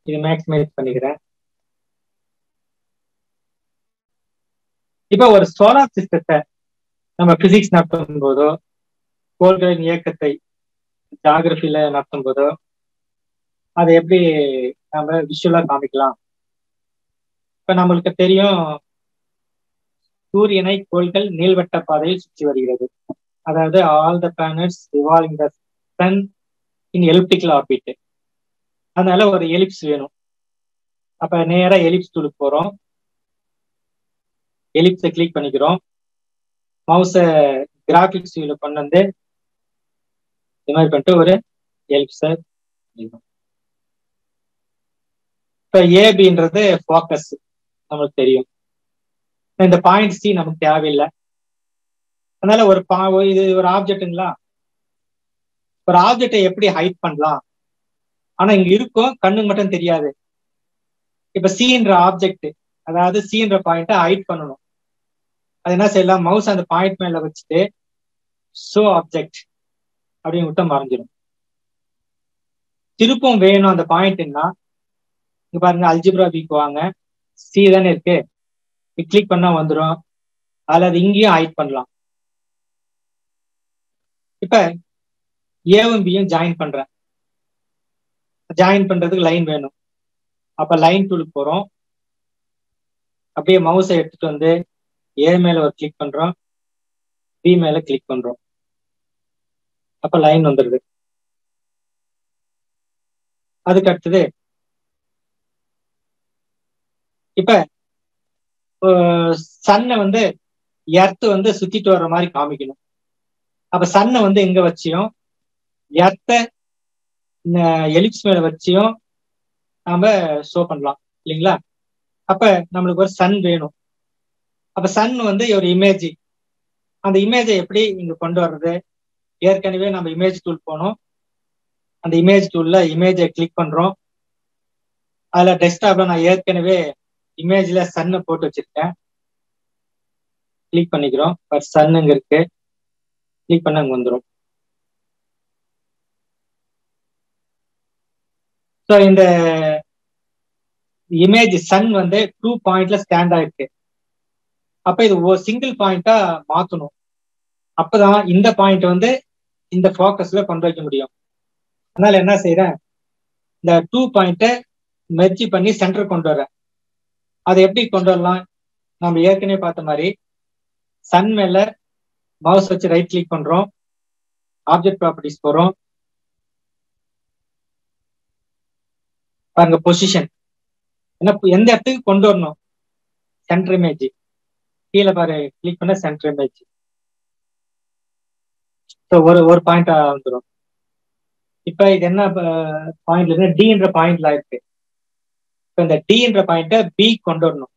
இது மேக்ஸிமைஸ் பண்ணிக்கிறேன். இப்ப ஒரு சோலார் சிஸ்டத்தை நம்ம பிசிக்ஸ் நடத்தும் போதோ, கோள்களின் இயக்கத்தை ஜியாகிரபில நடத்தும் போதோ அதை எப்படி நம்ம விஷுவலா காமிக்கலாம். இப்ப நம்மளுக்கு தெரியும், சூரியனை கோள்கள் நீள்வட்ட பாதையில் சுற்றி வருகிறது. அதாவது all the planets revolving the sun in elliptical orbit. அதனால ஒரு எலிப்ஸ் வேணும். அப்ப நேரா எலிப்ஸ் டூலுக்கு போறோம். எலிப்ஸை கிளிக் பண்ணிக்கிறோம். மவுஸை கிராபிக்ஸ் வியூல கொண்டு வந்து இது மாதிரி பண்ணிட்டு ஒரு எலிப்ஸை. இப்ப ஏபின்றது ஃபோக்கஸ் நமக்கு தெரியும். இந்த பாயிண்ட் சி நமக்கு தேவையில்லை. அதனால இது ஒரு ஆப்ஜெக்ட்டுங்களா, ஒரு ஆப்ஜெக்டை எப்படி ஹைட் பண்ணலாம். ஆனா இங்க இருக்கும், கண்ணுக்கு மட்டும் தெரியாது. இப்ப சின்ற ஆப்ஜெக்ட், அதாவது சின்ற பாயிண்ட்டை ஹைட் பண்ணணும். அது என்ன செய்யலாம், மவுஸ் அந்த பாயிண்ட் மேல வச்சுட்டு ஷோ ஆப்ஜெக்ட் அப்படின்னு விட்டு மறைஞ்சிடும். திருப்பம் வேணும் அந்த பாயிண்ட்னா இங்க பாருங்க, அல்ஜிப்ரா வீக் வாங்க, சி தானே இருக்கு, கிளிக் பண்ணா வந்துடும். அதுல அது இங்கேயும் ஹைட் பண்ணலாம். இப்ப ஏவும் பியும் ஜாயின் பண்றேன். ஜாயின் பண்றதுக்கு லைன் வேணும். அப்ப லைன் டூலுக்கு போறோம். அப்படியே மவுஸை எடுத்துட்டு வந்து ஏ மேல ஒரு கிளிக் பண்றோம். பி மேல கிளிக் பண்றோம். அப்ப லைன் வந்துடுது. அதுக்கு அடுத்தது இப்ப சன்னை வந்து எர்த்து வந்து சுத்திட்டு வர்ற மாதிரி காமிக்கணும். அப்ப சன்னை வந்து எங்க வச்சியும் எர்த்த எலிப்ஸ் மேல வச்சியும் நாம ஷோ பண்ணலாம் இல்லைங்களா? அப்ப நம்மளுக்கு ஒரு சன் வேணும். அப்ப சன் வந்து ஒரு இமேஜ். அந்த இமேஜை எப்படி இங்க கொண்டு வர்றது? ஏற்கனவே நம்ம இமேஜ் டூல் போனோம். அந்த இமேஜ் டூல்ல இமேஜை கிளிக் பண்றோம். அதுல டெஸ்க்டாப்ல நான் ஏற்கனவே இமேஜ்ல சன்னை போட்டு வச்சிருக்கேன். கிளிக் பண்ணிக்கிறோம். சன்னுங்க இருக்கு. கிளிக் பண்ண அங்க வந்துடும். ஸோ இந்த இமேஜ் சன் வந்து 2 பாயிண்ட்ல ஸ்டாண்ட் ஆயிருக்கு. அப்ப இது ஒரு சிங்கிள் பாயிண்டா மாத்தணும். அப்பதான் இந்த பாயிண்ட் வந்து இந்த ஃபோக்கஸ்ல கொண்டு வைக்க முடியும். அதனால என்ன செய்யறேன், இந்த 2 பாயிண்ட்டை மெர்ஜ் பண்ணி சென்டர் கொண்டு வரேன். அதை எப்படி கொண்டு வரலாம்? நம்ம ஏற்கனவே பார்த்த மாதிரி சன் மேல மவுஸ் வச்சு ரைட் கிளிக் பண்றோம். ஆப்ஜெக்ட் ப்ராப்பர்ட்டிஸ் போறோம். பாருங்க பொசிஷன் என்ன, எந்த இடத்துக்கு கொண்டு வரணும்? Centre image. கீழே பாரு கிளிக் பண்ண சென்டர் இமேஜ். ஸோ ஒரு பாயிண்ட் வந்துடும். இப்ப இது என்ன பாயிண்ட்ல இருந்து டின்ற பாயிண்ட்ல இருக்கு. இப்ப இந்த டின்ற பாயிண்ட பி கொண்டு வரணும்.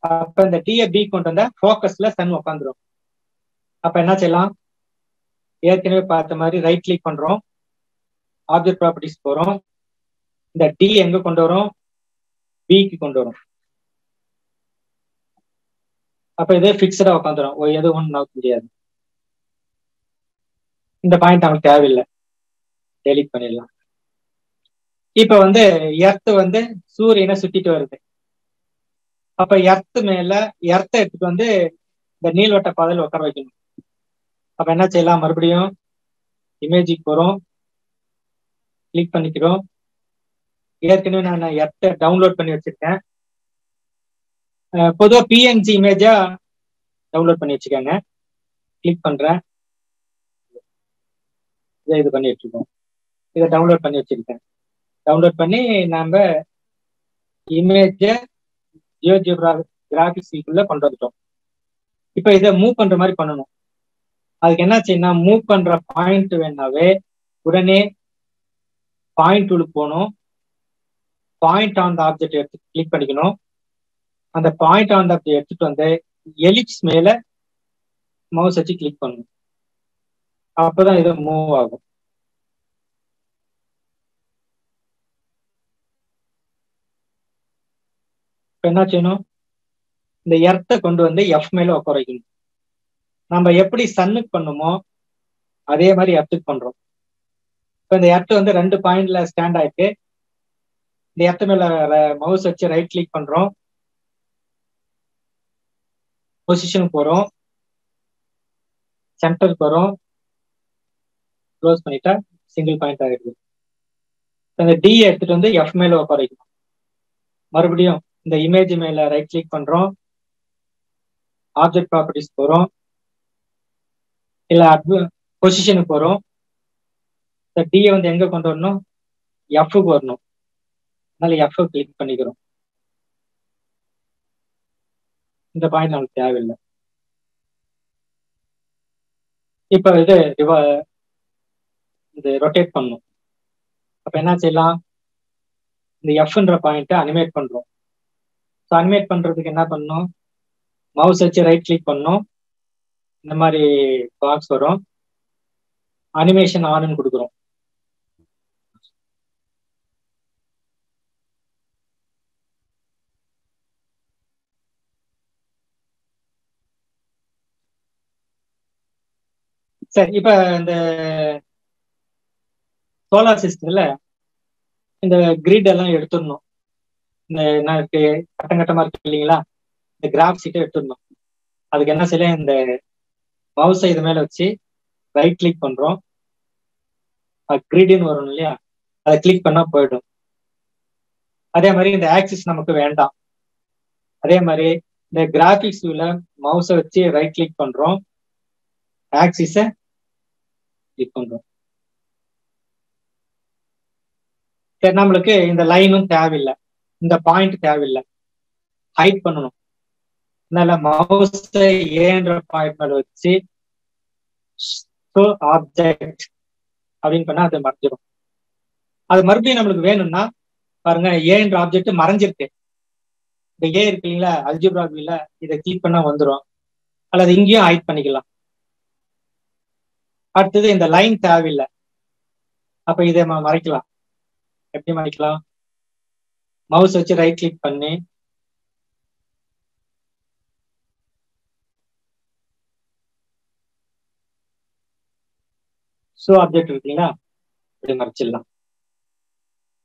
அப்ப இந்த டியை பி கொண்டு வந்தா ஃபோக்கஸ்ல சன் உட்காந்துரும். அப்ப என்ன செய்யலாம்? ஏற்கனவே பார்த்த மாதிரி ரைட் கிளிக் பண்றோம். ஆப்ஜெக்ட் ப்ராப்பர்ட்டிஸ் போறோம். இந்த டி எங்க கொண்டு வரும்? பிக்கு கொண்டு வரும். அப்ப இது பிக்சடா உட்காந்துரும். எது ஒன்றும் நோக்க முடியாது. இந்த பாயிண்ட் நமக்கு தேவையில்லை, டெலிட் பண்ணிடலாம். இப்ப வந்து எர்த் வந்து சூரியனை சுத்திட்டு வருது. அப்ப எர்த் மேல எர்த்தை எடுத்துட்டு வந்து இந்த நீள்வட்ட பாதையில் உட்கார வைக்கணும். அப்ப என்ன செய்யலாம்? மறுபடியும் இமேஜுக்கு போறோம். கிளிக் பண்ணிக்கிறோம். ஏற்கனவே நான் எர்த்தை டவுன்லோட் பண்ணி வச்சிருக்கேன். பொதுவாக பிஎன்ஜி இமேஜா டவுன்லோட் பண்ணி வச்சுக்கோங்க. கிளிக் பண்றேன். இது பண்ணி வச்சிருக்கோம். இதை டவுன்லோட் பண்ணி வச்சிருக்கேன். டவுன்லோட் பண்ணி நாம இமேஜை ஜியோஜிப்ரா கிராபிக்ஸ்க்குள்ள கொண்டு வந்துட்டோம். இப்ப இதை மூவ் பண்ற மாதிரி பண்ணணும். அதுக்கு என்ன செய்யணும்? மூவ் பண்ற பாயிண்ட் வேணாவே உடனே பாயிண்ட் டூலுக்கு போகணும். பாயிண்ட் ஆன் த ஆப்ஜெக்ட் எடுத்து கிளிக் பண்ணிக்கணும். அந்த பாயிண்ட் ஆன் த ஆப்ஜெக்ட் எடுத்துட்டு வந்து எலிப்ஸ் மேல மவுஸ் வச்சு கிளிக் பண்ணணும். அப்பதான் இது மூவ் ஆகும். இப்ப என்ன செய்யணும்? இந்த எர்த்தை கொண்டு வந்து எஃப் மேல உட்கார வைக்கணும். நம்ம எப்படி சன்னுக்கு பண்ணுமோ அதே மாதிரி எர்த்துக்கு பண்றோம். இப்ப இந்த எர்த்து வந்து 2 பாயிண்ட்ல ஸ்டாண்ட் ஆயிருக்கு. இந்த எர்த்து மேல மவுஸ் வச்சு ரைட் கிளிக் பண்றோம். பொசிஷனுக்கு போறோம். சென்டருக்கு வரும். க்ளோஸ் பண்ணிட்டா சிங்கிள் பாயிண்ட் ஆயிடுது. இந்த டி எடுத்துட்டு வந்து எஃப் மேல உட்கார வைக்கணும். மறுபடியும் இந்த இமேஜ் மேல ரைட் கிளிக் பண்றோம். ஆப்ஜெக்ட் ப்ராப்பர்ட்டிஸ் போறோம். இல்ல பொசிஷனுக்கு போறோம். இந்த டியை வந்து எங்க கொண்டு வரணும்? எஃப்க்கு வரணும். அதனால எஃப் கிளிக் பண்ணிக்கிறோம். இந்த பாயிண்ட் நமக்கு தேவையில்லை. இப்ப இது ரொட்டேட் பண்ணணும். அப்ப என்ன செய்யலாம்? இந்த எஃப்ன்ற பாயிண்ட்டை அனிமேட் பண்றோம். ஸோ அனிமேட் பண்றதுக்கு என்ன பண்ணணும்? மவுஸ் வச்சு ரைட் கிளிக் பண்ணணும். இந்த மாதிரி பாக்ஸ் வரும். அனிமேஷன் ஆன்னு கொடுக்குறோம். சரி, இப்ப இந்த சோலார் சிஸ்டம்ல இந்த கிரிட் எல்லாம் எடுத்துடணும். இந்த கட்டம் கட்டமா இருக்கு இல்லைங்களா? இந்த கிராஃப் ஷீட்டை எடுத்துடணும். அதுக்கு என்ன செய்யலாம்? இந்த மவுஸை இது மேல வச்சு ரைட் கிளிக் பண்றோம். கிரிட்னு வரும் இல்லையா? அதை கிளிக் பண்ணா போயிடும். அதே மாதிரி இந்த ஆக்சிஸ் நமக்கு வேண்டாம். அதே மாதிரி இந்த கிராபிக்ஸ் வியூல மவுஸை வச்சு ரைட் கிளிக் பண்றோம், ஆக்சிஸை கிளிக் பண்றோம். சரி, நம்மளுக்கு இந்த லைனும் தேவையில்லை, இந்த பாயிண்ட் தேவையில்லை, ஹைட் பண்ணணும். அதனால மவுஸை ஏன்ற பாயிண்ட் மேல வச்சு ஷோ ஆப்ஜெக்ட் அப்படின்னு பண்ணா அது மறைஞ்சிடும். அது மறுபடியும் நம்மளுக்கு வேணும்னா பாருங்க, ஏன்ற ஆப்ஜெக்ட் மறைஞ்சிருக்கு. இந்த ஏ இருக்கு இல்லைங்களா, அல்ஜிப்ரா வியூல இதை கிளிக் பண்ணா வந்துடும், அல்லது இங்கேயும் ஹைட் பண்ணிக்கலாம். அடுத்தது இந்த லைன் தேவையில்லை, அப்ப இதை மறைக்கலாம். எப்படி மறைக்கலாம்? மவுஸ் வச்சு ரைட் கிளிக் பண்ணி ஷோ ஆப்ஜெக்ட் இருக்குங்களா, இப்படி மறைச்சிடலாம்.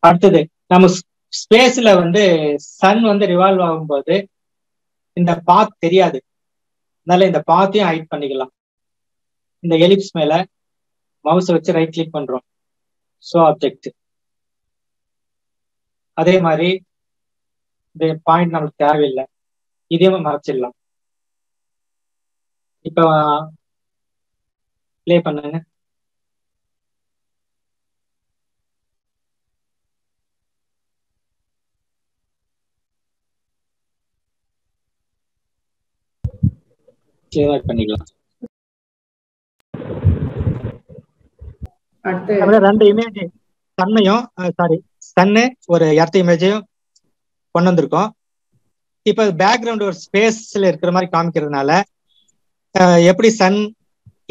அடுத்தது நம்ம ஸ்பேஸ்ல வந்து சன் வந்து ரிவால்வ் ஆகும்போது இந்த பாத் தெரியாது, அதனால இந்த பாத்தையும் ஹைட் பண்ணிக்கலாம். இந்த எலிப்ஸ் மேல மவுஸை வச்சு ரைட் கிளிக் பண்றோம், ஷோ ஆப்ஜெக்ட். அதே மாதிரி இந்த பாயிண்ட் நமக்கு தேவையில்லை, இதையும் மறைச்சிடலாம். இப்ப ப்ளே பண்ணுங்க. கிளியர் பண்ணிக்கலாம். ரெண்டு இமேஜ் சன்னையும் சன்னு ஒரு எர்த் இமேஜையும் கொண்டு வந்திருக்கோம். இப்ப பேக்ரவுண்ட் ஒரு ஸ்பேஸ்ல இருக்கிற மாதிரி காமிக்கிறதுனால எப்படி சன்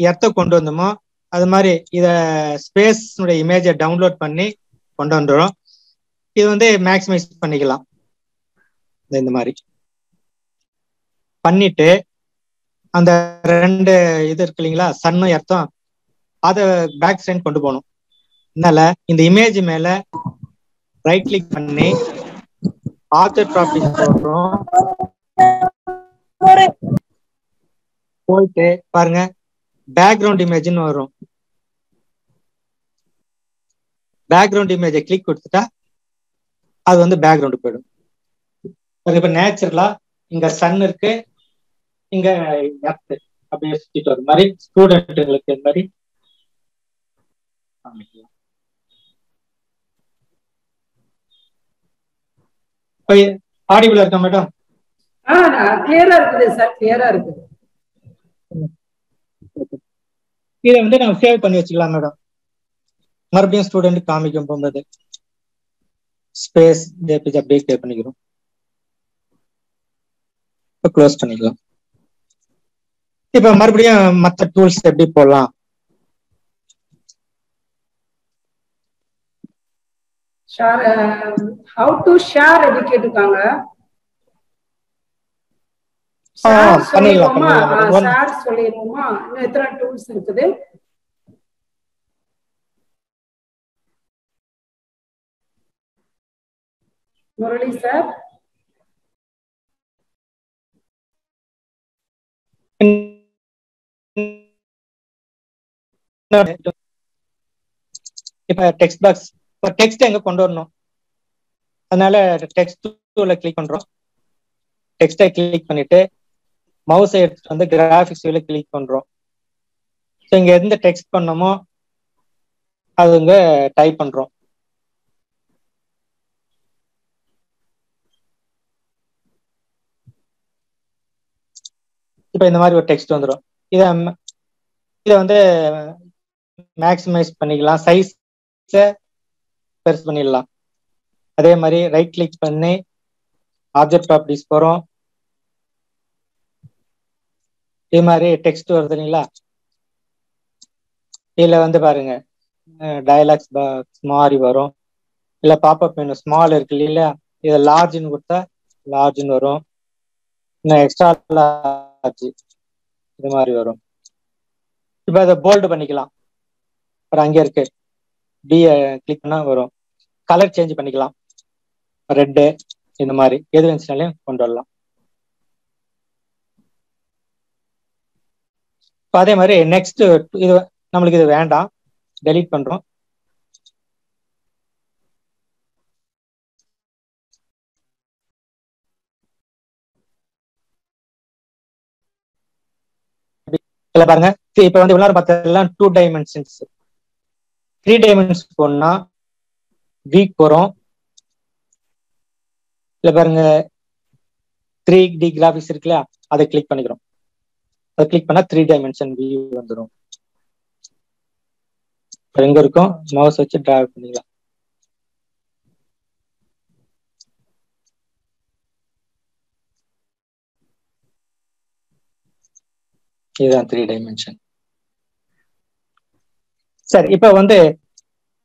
எர்த்தை கொண்டு வந்தோமோ அது மாதிரி இத ஸ்பேஸ் இமேஜை டவுன்லோட் பண்ணி கொண்டு வந்துடும். இது வந்து மேக்ஸிமைஸ் பண்ணிக்கலாம். இந்த மாதிரி பண்ணிட்டு அந்த ரெண்டு இது இருக்கு இல்லைங்களா, சன்னும் எர்த்தும், அதை பேக் சைட் கொண்டு போகணும். அதனால இந்த இமேஜ் மேல ரைட் கிளிக் பண்ணி ஆப்ஜெக்ட் ப்ராப்பர்ட்டிஸ் போடுறோம். போயிட்டு பாருங்க, பேக்ரவுண்ட் இமேஜ்னு வரும். பேக்ரவுண்ட் இமேஜை கிளிக் கொடுத்துட்டா அது வந்து பேக்ரவுண்ட் போயிடும். இப்ப நேச்சுரலா இங்க சன் இருக்கு, இங்க எர்த் அப்படியே சுத்திட்டு வர மாதிரி ஸ்டூடெண்ட்டுங்களுக்கு இந்த மாதிரி காமிக்கலாம். இப்ப ஆடிபிள் இருக்கா மேடம்? கிளியரா இருக்குது சார், கிளியரா இருக்குது. இதை வந்து நம்ம சேவ் பண்ணி வச்சுக்கலாம் மேடம். மறுபடியும் ஸ்டூடெண்ட் காமிக்கும் போகும்போது ஸ்பேஸ் ஜேபிஜி அப்படியே சேவ் பண்ணிக்கிறோம். இப்போ க்ளோஸ் பண்ணிக்கலாம். இப்ப மறுபடியும் மற்ற டூல்ஸ் எப்படி போடலாம்? how to share எப்படி கேட்டிருக்காங்க. சொல்லிடுவோமா? ஷேர் சொல்லிடுவோமா? இன்னும் எத்தனை டூல்ஸ் இருக்குது? முரளி சார், இப்ப டெக்ஸ்ட் பாக்ஸ், இப்ப டெக்ஸ்ட் எங்க கொண்டு வரணும், அதனால டெக்ஸ்ட் டூல கிளிக் பண்றோம். டெக்ஸ்டை கிளிக் பண்ணிட்டு மவுஸை எடுத்துட்டு வந்து கிராபிக்ஸ் வியூல கிளிக் பண்றோம். ஸோ இங்க எந்த டெக்ஸ்ட் பண்ணமோ அது இங்க டைப் பண்றோம். இப்ப இந்த மாதிரி ஒரு டெக்ஸ்ட் வந்துடும். இதை வந்து மேக்ஸிமைஸ் பண்ணிக்கலாம், சைஸ் பெருசு பண்ணிடலாம். அதே மாதிரி ரைட் கிளிக் பண்ணி ஆப்ஜெக்ட் ப்ராப்பர்ட்டிஸ் போறோம். இது மாதிரி டெக்ஸ்ட் வருது இல்லைங்களா, இதுல வந்து பாருங்க டயலாக்ஸ் பாக்ஸ் மாதிரி வரும், இல்ல பாப்அப் மெனு ஸ்மால் இருக்கு இல்லையா, இதை லார்ஜ்னு கொடுத்தா லார்ஜ்னு வரும், இன்னும் எக்ஸ்ட்ரா லார்ஜ் இது மாதிரி வரும். இப்ப அதை போல்டு பண்ணிக்கலாம். அப்புறம் அங்கே இருக்கு பி கிளிக் பண்ணா வரும். கலர் சேஞ்ச் பண்ணிக்கலாம், ரெட்டு இந்த மாதிரி எது வேணுச்சுனாலையும் கொண்டு வரலாம். அதே மாதிரி நெக்ஸ்ட் இது நம்மளுக்கு இது வேண்டாம், டெலீட் பண்றோம். இல்ல பாருங்க, இப்ப வந்து இவ்வளவு பார்த்ததெல்லாம் 2 டைமென்ஷன்ஸ். 3 டைமென்ஷன்ஸ் போனா வீக் வரும். இல்ல பாருங்க 3D கிராபிக்ஸ் இருக்குல்ல, அதை கிளிக் பண்ணிக்கிறோம். அதை கிளிக் பண்ணா 3 டைமென்ஷன் வியூ வந்துடும். எங்க இருக்கும், மவுஸ் வச்சு டிராக் பண்ணிக்கலாம். இதுதான் 3 டைமென்ஷன். சரி, இப்ப வந்து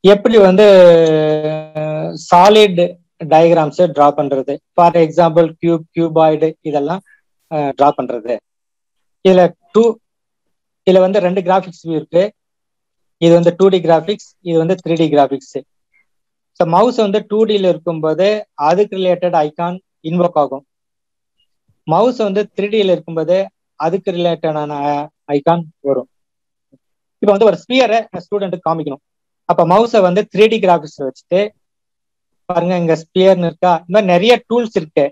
எப்படி வந்து சாலிட் டயக்ராம்ஸ் டிரா பண்றது, ஃபார் எக்ஸாம்பிள் கியூப், கியூபாய்டு இதெல்லாம் டிரா பண்றது. இதுல வந்து 2 கிராபிக்ஸ் வியூ இருக்கு. இது வந்து 2D கிராபிக்ஸ், இது வந்து 3D கிராபிக்ஸ். ஸோ மவுஸ் வந்து 2Dல இருக்கும்போது அதுக்கு ரிலேட்டட் ஐகான் இன்வோக் ஆகும். மவுஸ் வந்து 3Dல இருக்கும்போது அதுக்கு ரிலேட்டடான ஐகான் வரும். இப்போ வந்து ஒரு ஸ்பியரை ஸ்டூடெண்ட்டுக்கு காமிக்கணும். அப்ப மவுஸை வந்து 3D கிராபிக்ஸ் வச்சுட்டு பாருங்க, இங்க ஸ்பியர்னு இருக்கா, இந்த மாதிரி நிறைய டூல்ஸ் இருக்கு.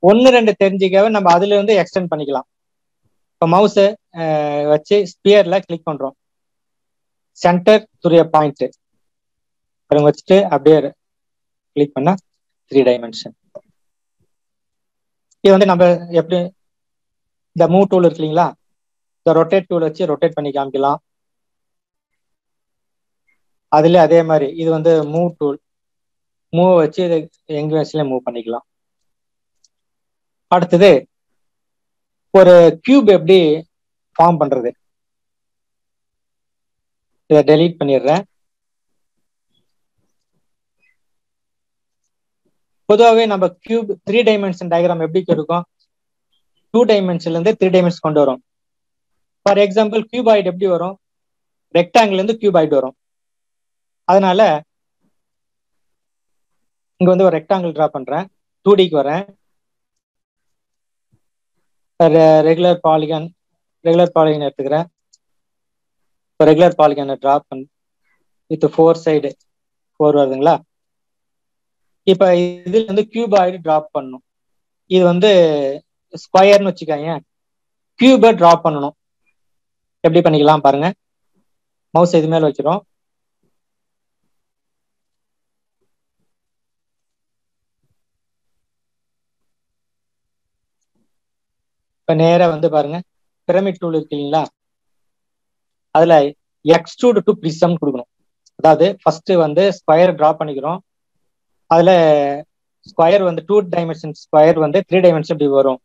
1-2 தெரிஞ்சுக்கவே நம்ம அதுல இருந்து எக்ஸ்டெண்ட் பண்ணிக்கலாம். இப்போ மவுஸை வச்சு ஸ்பியர்ல கிளிக் பண்றோம். சென்டர் துரிய பாயிண்ட் வச்சுட்டு அப்படியே கிளிக் பண்ணா 3 டைமென்ஷன். இது வந்து நம்ம எப்படி இந்த மூவ் டூல் இருக்கு இல்லைங்களா, இந்த ரொட்டேட் டூல் வச்சு ரொட்டேட் பண்ணி காமிக்கலாம். அதுல அதே மாதிரி இது வந்து மூவ் டூல், மூவ் வச்சு இது எங்க வச்சுல மூவ் பண்ணிக்கலாம். அடுத்தது ஒரு கியூப் எப்படி ஃபார்ம் பண்றது, இதை டெலீட் பண்ணிடுறேன். பொதுவாகவே நம்ம கியூப் 3 டைமென்ஷன் டயக்ராம் எப்படி இருக்கும், 2 டைமென்ஷன்ல இருந்து 3 டைமென்ஷன் கொண்டு வரும். ஃபார் எக்ஸாம்பிள் கியூபாய்டு எப்படி வரும், ரெக்டாங்கிள் இருந்து கியூபாய்டு வரும். அதனால இங்க வந்து ஒரு ரெக்டாங்கிள் டிரா பண்றேன், 2Dக்கு வரேன். ரெகுலர் பாலிகன் எடுத்துக்கிறேன். ரெகுலர் பாலிகனை டிரா பண்ண வித் 4 சைடு 4 வருதுங்களா. இப்ப இதுல வந்து கியூபாய்டு டிராப் பண்ணணும். இது வந்து ஸ்கொயர்னு வச்சுக்கோங்க. கியூபை டிராப் பண்ணணும். எப்படி பண்ணிக்கலாம் பாருங்க, மவுஸ் இது மேல வச்சிரும். இப்ப நேரா வந்து பாருங்க, பிரமிட் டூல் இருக்கு இல்லைங்களா, அதுல எக்ஸ்ட்ரூட் டு பிரிசம் கொடுக்கணும். அதாவது ஃபர்ஸ்ட் வந்து ஸ்கொயர் டிரா பண்ணிக்கிறோம். அதுல ஸ்கொயர் வந்து 2 டைமென்ஷன் ஸ்கொயர் வந்து 3 டைமென்ஷன் இப்படி வரும்.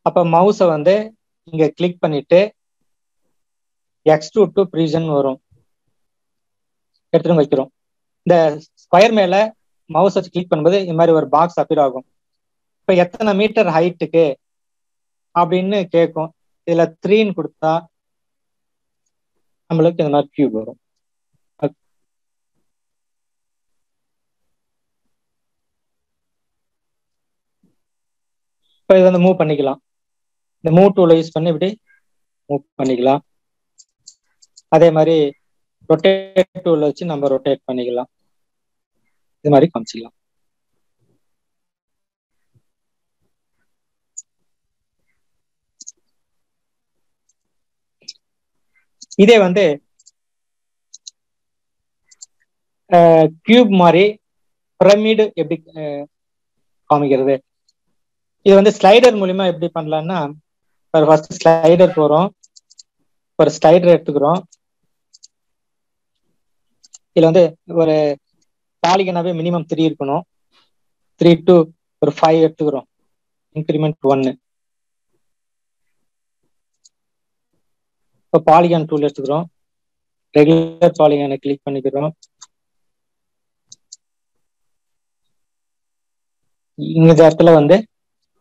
அப்ப மவுஸை வந்து இங்க கிளிக் பண்ணிட்டு எக்ஸ்ட்ரூட் டு பிரிசம் வரும், எடுத்துட்டு வைக்கிறோம். இந்த ஸ்கொயர் மேல மவுஸ் வச்சு கிளிக் பண்ணும்போது இந்த மாதிரி ஒரு பாக்ஸ் அப்பியர் ஆகும். இப்ப எத்தனை மீட்டர் ஹைட்டுக்கு அப்படின்னு கேட்கும். இதுல 3ன்னு கொடுத்தா நம்மளுக்கு இந்த மாதிரி கியூப் வரும். இப்போ இது வந்து மூவ் பண்ணிக்கலாம். இந்த மூவ் டூலை யூஸ் பண்ணி இப்படி மூவ் பண்ணிக்கலாம். அதே மாதிரி ரொட்டேட் டூலை வச்சு நம்ம ரொட்டேட் பண்ணிக்கலாம். இது மாதிரி காமிச்சிக்கலாம். இதே வந்து கியூப் மாதிரி பிரமிடு எப்படி காமிக்கிறது, இது வந்து ஸ்லைடர் மூலியமா எப்படி பண்ணலாம்னா, ஃபர்ஸ்ட் ஸ்லைடர் போறோம், ஒரு ஸ்லைடர் எடுத்துக்கிறோம். இதுல வந்து ஒரு பாலிகனாவே மினிமம் 3 இருக்கணும். 3 to ஒரு 5 எடுத்துக்கிறோம். இன்கிரிமெண்ட் 1. இப்போ பாலிகான் டூல் எடுத்துக்கிறோம். ரெகுலர் பாலிகானை கிளிக் பண்ணிக்கிறோம். இந்த இடத்துல வந்து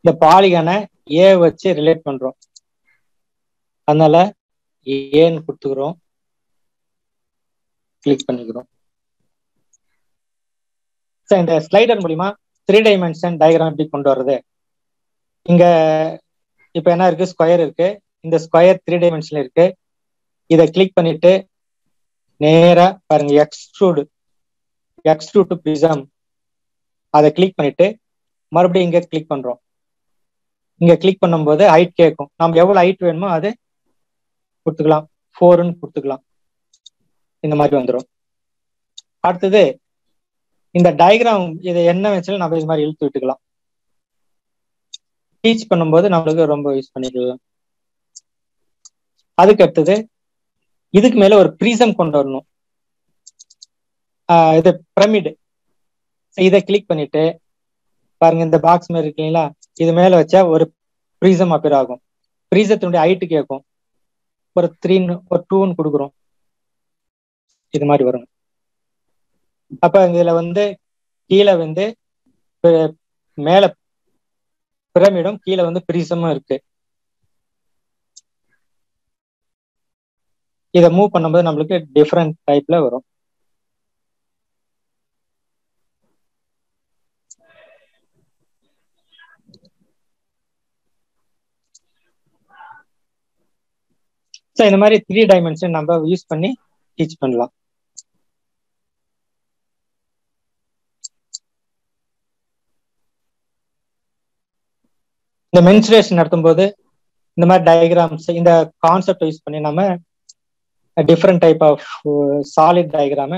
இந்த பாலிகானை ஏ வச்சு ரிலேட் பண்றோம். அதனால ஏன்னு கொடுத்துக்கிறோம், கிளிக் பண்ணிக்கிறோம். இந்த ஸ்லைடர் மூலியமா 3 டைமென்ஷன் டயக்ராம் எப்படி கொண்டு வர்றது. இங்க இப்ப என்ன இருக்கு, ஸ்கொயர் இருக்கு. இந்த ஸ்கொயர் 3 டைமென்ஷன்ல இருக்கு. இதை கிளிக் பண்ணிட்டு நேரா பாருங்க, எக்ஸ்ட்ரூட் டு பிரிசம் அதை கிளிக் பண்ணிட்டு மறுபடியும் இங்க கிளிக் பண்றோம். இங்க கிளிக் பண்ணும்போது ஹைட் கேட்கும். நம்ம எவ்வளவு ஹைட் வேணுமோ அது கொடுத்துக்கலாம், 4ன்னு கொடுத்துக்கலாம். இந்த மாதிரி வந்துடும். அடுத்தது இந்த டயக்ராம் இதை என்ன வச்சாலும் நம்ம இது மாதிரி இழுத்து விட்டுக்கலாம். டீச் பண்ணும்போது நம்மளுக்கு ரொம்ப யூஸ் பண்ணிக்கலாம். அதுக்கு அடுத்தது இதுக்கு மேல ஒரு ப்ரிசம் கொண்டு வரணும். இது பிரமிடு. இதை கிளிக் பண்ணிட்டு பாருங்க, இந்த பாக்ஸ் மாதிரி இருக்கீங்களா, இது மேல வச்சா ஒரு ப்ரிசம் அப்பியர் ஆகும். ப்ரிசத்தினுடைய ஹைட்டு கேட்கும். ஒரு 3 ஒரு 2ன்னு கொடுக்குறோம். இது மாதிரி வரும். அப்ப இதுல வந்து கீழே வந்து மேல பிரமிடும் கீழே வந்து ப்ரிசமும் இருக்கு. இதை மூவ் பண்ணும்போது நம்மளுக்கு டிஃப்ரெண்ட் டைப்ல வரும். ஸோ இந்த மாதிரி 3 டைமென்ஷன் நம்ம யூஸ் பண்ணி டீச் பண்ணலாம். இந்த மென்சுரேஷன் நடத்தும் போது இந்த மாதிரி டயக்ராம்ஸ், இந்த கான்செப்ட் யூஸ் பண்ணி நம்ம different type of solid diagram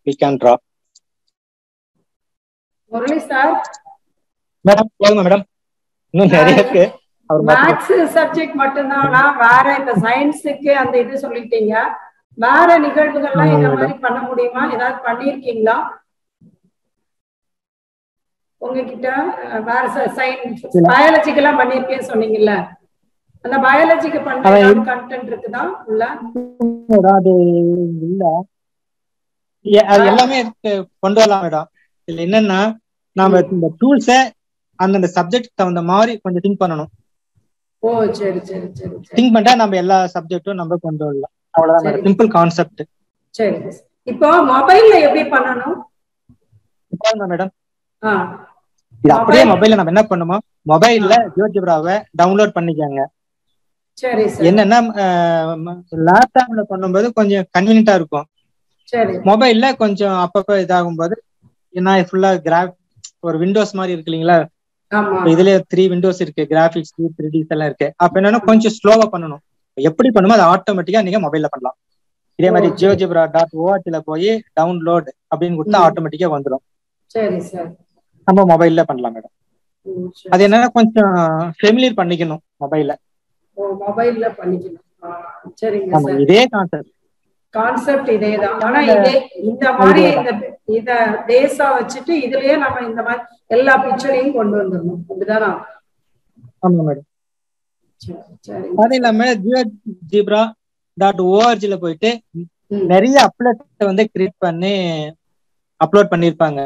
we can draw. Murali sir, madam சொல்லுங்க மேடம். இன்னும் நிறைய இருக்கு. மேத்ஸ் சப்ஜெக்ட் மட்டும்தானா? வேற இப்ப சயின்ஸுக்கு அந்த இது சொல்லிட்டீங்க, வேற நிகழ்வுகள்லாம் இந்த மாதிரி பண்ண முடியுமா? ஏதாவது பண்ணிருக்கீங்களா உங்ககிட்ட? வேற சயின்ஸ் பயாலஜிக்கெல்லாம் பண்ணிருக்கேன்னு சொன்னீங்கல்ல, அந்த பயாலஜிக்கு பண்ண கண்டென்ட் இருக்குதா உள்ள? அது இல்ல, அது எல்லாமே கொண்டு வரலாம் மேடம். இதுல என்னன்னா, நாம இந்த டூல்ஸ அந்தந்த சப்ஜெக்ட் தகுந்த மாதிரி கொஞ்சம் திங்க் பண்ணணும். ஓ சரி சரி சரி. திங்க் பண்ணா நம்ம எல்லா சப்ஜெக்ட்டும் நம்ம கொண்டு வரலாம். அவ்வளவுதான், சிம்பிள் கான்செப்ட். சரி. இப்போ மொபைல்ல எப்படி பண்ணணும் மேடம்? இது அப்படியே மொபைல்ல நம்ம என்ன பண்ணுமோ, மொபைல்ல ஜியோஜெப்ராவை டவுன்லோட் பண்ணிக்கோங்க. சரி. என்னன்னா லேப்டாப்ல பண்ணும்போது கொஞ்சம் கன்வீனியன்ட்டா இருக்கும். மொபைல்ல கொஞ்சம் அப்பப்ப இதாகும் போது ஏன்னா ஃபுல்லா ஒரு விண்டோஸ் மாதிரி இருக்கு இல்லைங்களா, இதுல 3 விண்டோஸ் இருக்கு, கிராபிக்ஸ் 3D எல்லாம் இருக்கு. அப்ப என்னன்னா கொஞ்சம் ஸ்லோவா பண்ணணும். எப்படி பண்ணுமோ அதை ஆட்டோமேட்டிக்கா நீங்க மொபைல்ல பண்ணலாம். இதே மாதிரி GeoGebra.org போய் டவுன்லோட் அப்படின்னு கொடுத்தா ஆட்டோமேட்டிக்கா வந்துடும். நம்ம மொபைல்ல பண்ணலாம் மேடம். அது என்னன்னா கொஞ்சம் ஃபெமிலியர் பண்ணிக்கணும் மொபைல்ல. மொபைல்ல பண்ணிக்கணும். சரிங்க சார். இதே கான்செப்ட் இதேதான். ஆனா இந்த மாதிரி இத பேஸா வச்சுட்டு இதுலயே நம்ம இந்த மாதிரி எல்லா பிக்சரையும் கொண்டு வந்துடணும். அப்படிதானா? ஆமா மேடம். அது இல்லாம GeoGebra.org போயிட்டு நிறைய அப்லெட் வந்து கிரியேட் பண்ணி அப்லோட் பண்ணிருப்பாங்க.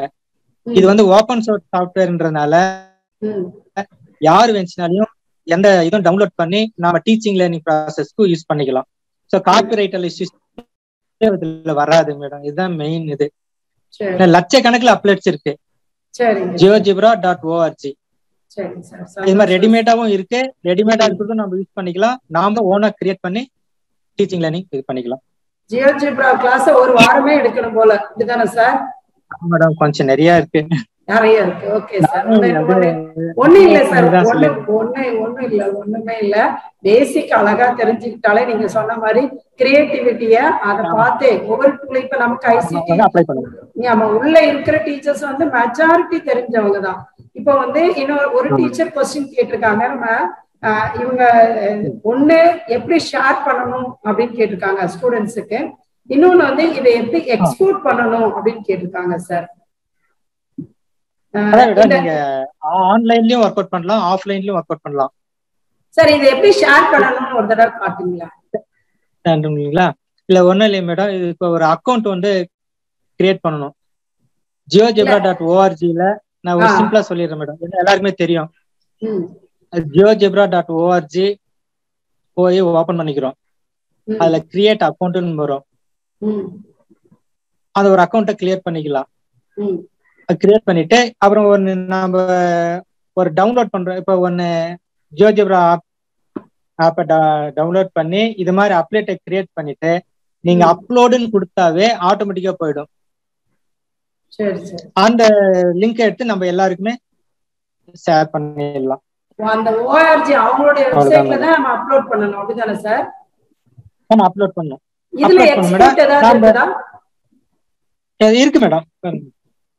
இது வந்து ஓபன் சோர்ஸ் சாஃப்ட்வேர்ன்றதுனால யாரு வேணும்னாலும் எந்த இதுவும் டவுன்லோட் பண்ணி நாம டீச்சிங் லேர்னிங் ப்ராசஸ்க்கு யூஸ் பண்ணிக்கலாம். ஸோ காப்பிரைட் இஷ்யூஸ் வராது மேடம். இதுதான் மெயின். இது லட்சக்கணக்கில் அப்லெட்ஸ் இருக்கு GeoGebra.org. இது மாதிரி ரெடிமேடாவும் இருக்கு. ரெடிமேடா இருக்கிறதும் நம்ம யூஸ் பண்ணிக்கலாம், நாம ஓனா கிரியேட் பண்ணி டீச்சிங் லேர்னிங் இது பண்ணிக்கலாம். GeoGebra கிளாஸ் ஒரு வாரமே எடுக்கணும் போல, இதுதானே சார்? மேடம் கொஞ்சம் நிறைய இருக்கு. Okay sir. ஒண்ணு இல்ல சார், ஒண்ணுமே இல்ல. பேசிக் அழகா தெரிஞ்சுக்கிட்டாலே நீங்க சொன்ன மாதிரி கிரியேட்டிவிட்டிய அதை பார்த்து ஒவ்வொரு இப்ப நமக்கு ஐசிடி நம்ம உள்ள இருக்கிற டீச்சர்ஸ் வந்து மெஜாரிட்டி தெரிஞ்சவங்க தான். இப்ப வந்து ஒரு டீச்சர் கொஸ்டின் கேட்டிருக்காங்க, நம்ம இவங்க ஒண்ணு எப்படி ஷேர் பண்ணணும் அப்படின்னு கேட்டிருக்காங்க ஸ்டூடெண்ட்ஸுக்கு, இன்னொன்னு வந்து இதை எப்படி எக்ஸ்போர்ட் பண்ணணும் அப்படின்னு கேட்டிருக்காங்க சார். நீங்க ஆன்லைன்லயும் ஒர்க் அவுட் பண்ணலாம், ஆஃப்லைன்லயும் ஒர்க் அவுட் பண்ணலாம். சார் இதை எப்படி ஷேர் பண்ணணும்னு ஒரு தடவை காட்டுங்களா? இல்ல ஒண்ணும் இல்லையா மேடம், இப்ப ஒரு அக்கௌண்ட் வந்து கிரியேட் பண்ணணும். GeoGebra.org நான் ஒரு சிம்பிளா சொல்லிடுறேன் மேடம், எல்லாருக்குமே தெரியும். GeoGebra.org போய் ஓபன் பண்ணிக்கிறோம். அதுல கிரியேட் அக்கௌண்ட்னு வரும். அது ஒரு அக்கௌண்ட்டை கிரியேட் பண்ணிக்கலாம். கிரியேட் பண்ணிட்டு அப்புறம் ஒன்னு நம்ம ஒரு டவுன்லோட் பண்றோம். இப்ப ஒன்னு GeoGebra ஆப்பை டவுன்லோட் பண்ணி இது மாதிரி அப்டேட்டை கிரியேட் பண்ணிட்டு நீங்க அப்லோடுன்னு கொடுத்தாவே ஆட்டோமேட்டிக்கா போயிடும். அந்த லிங்க் எடுத்து நம்ம எல்லாருக்குமே ஷேர் பண்ணிடலாம். அந்த ORG அவங்களுடைய வெப்சைட்ல தான் நம்ம அப்லோட் பண்ணனும், அப்படிதானே சார்? ஆமா அப்லோட் பண்ணோம். இதுல எக்ஸ்போர்ட் ஏதாவது இருக்குதா? இருக்கு மேடம்.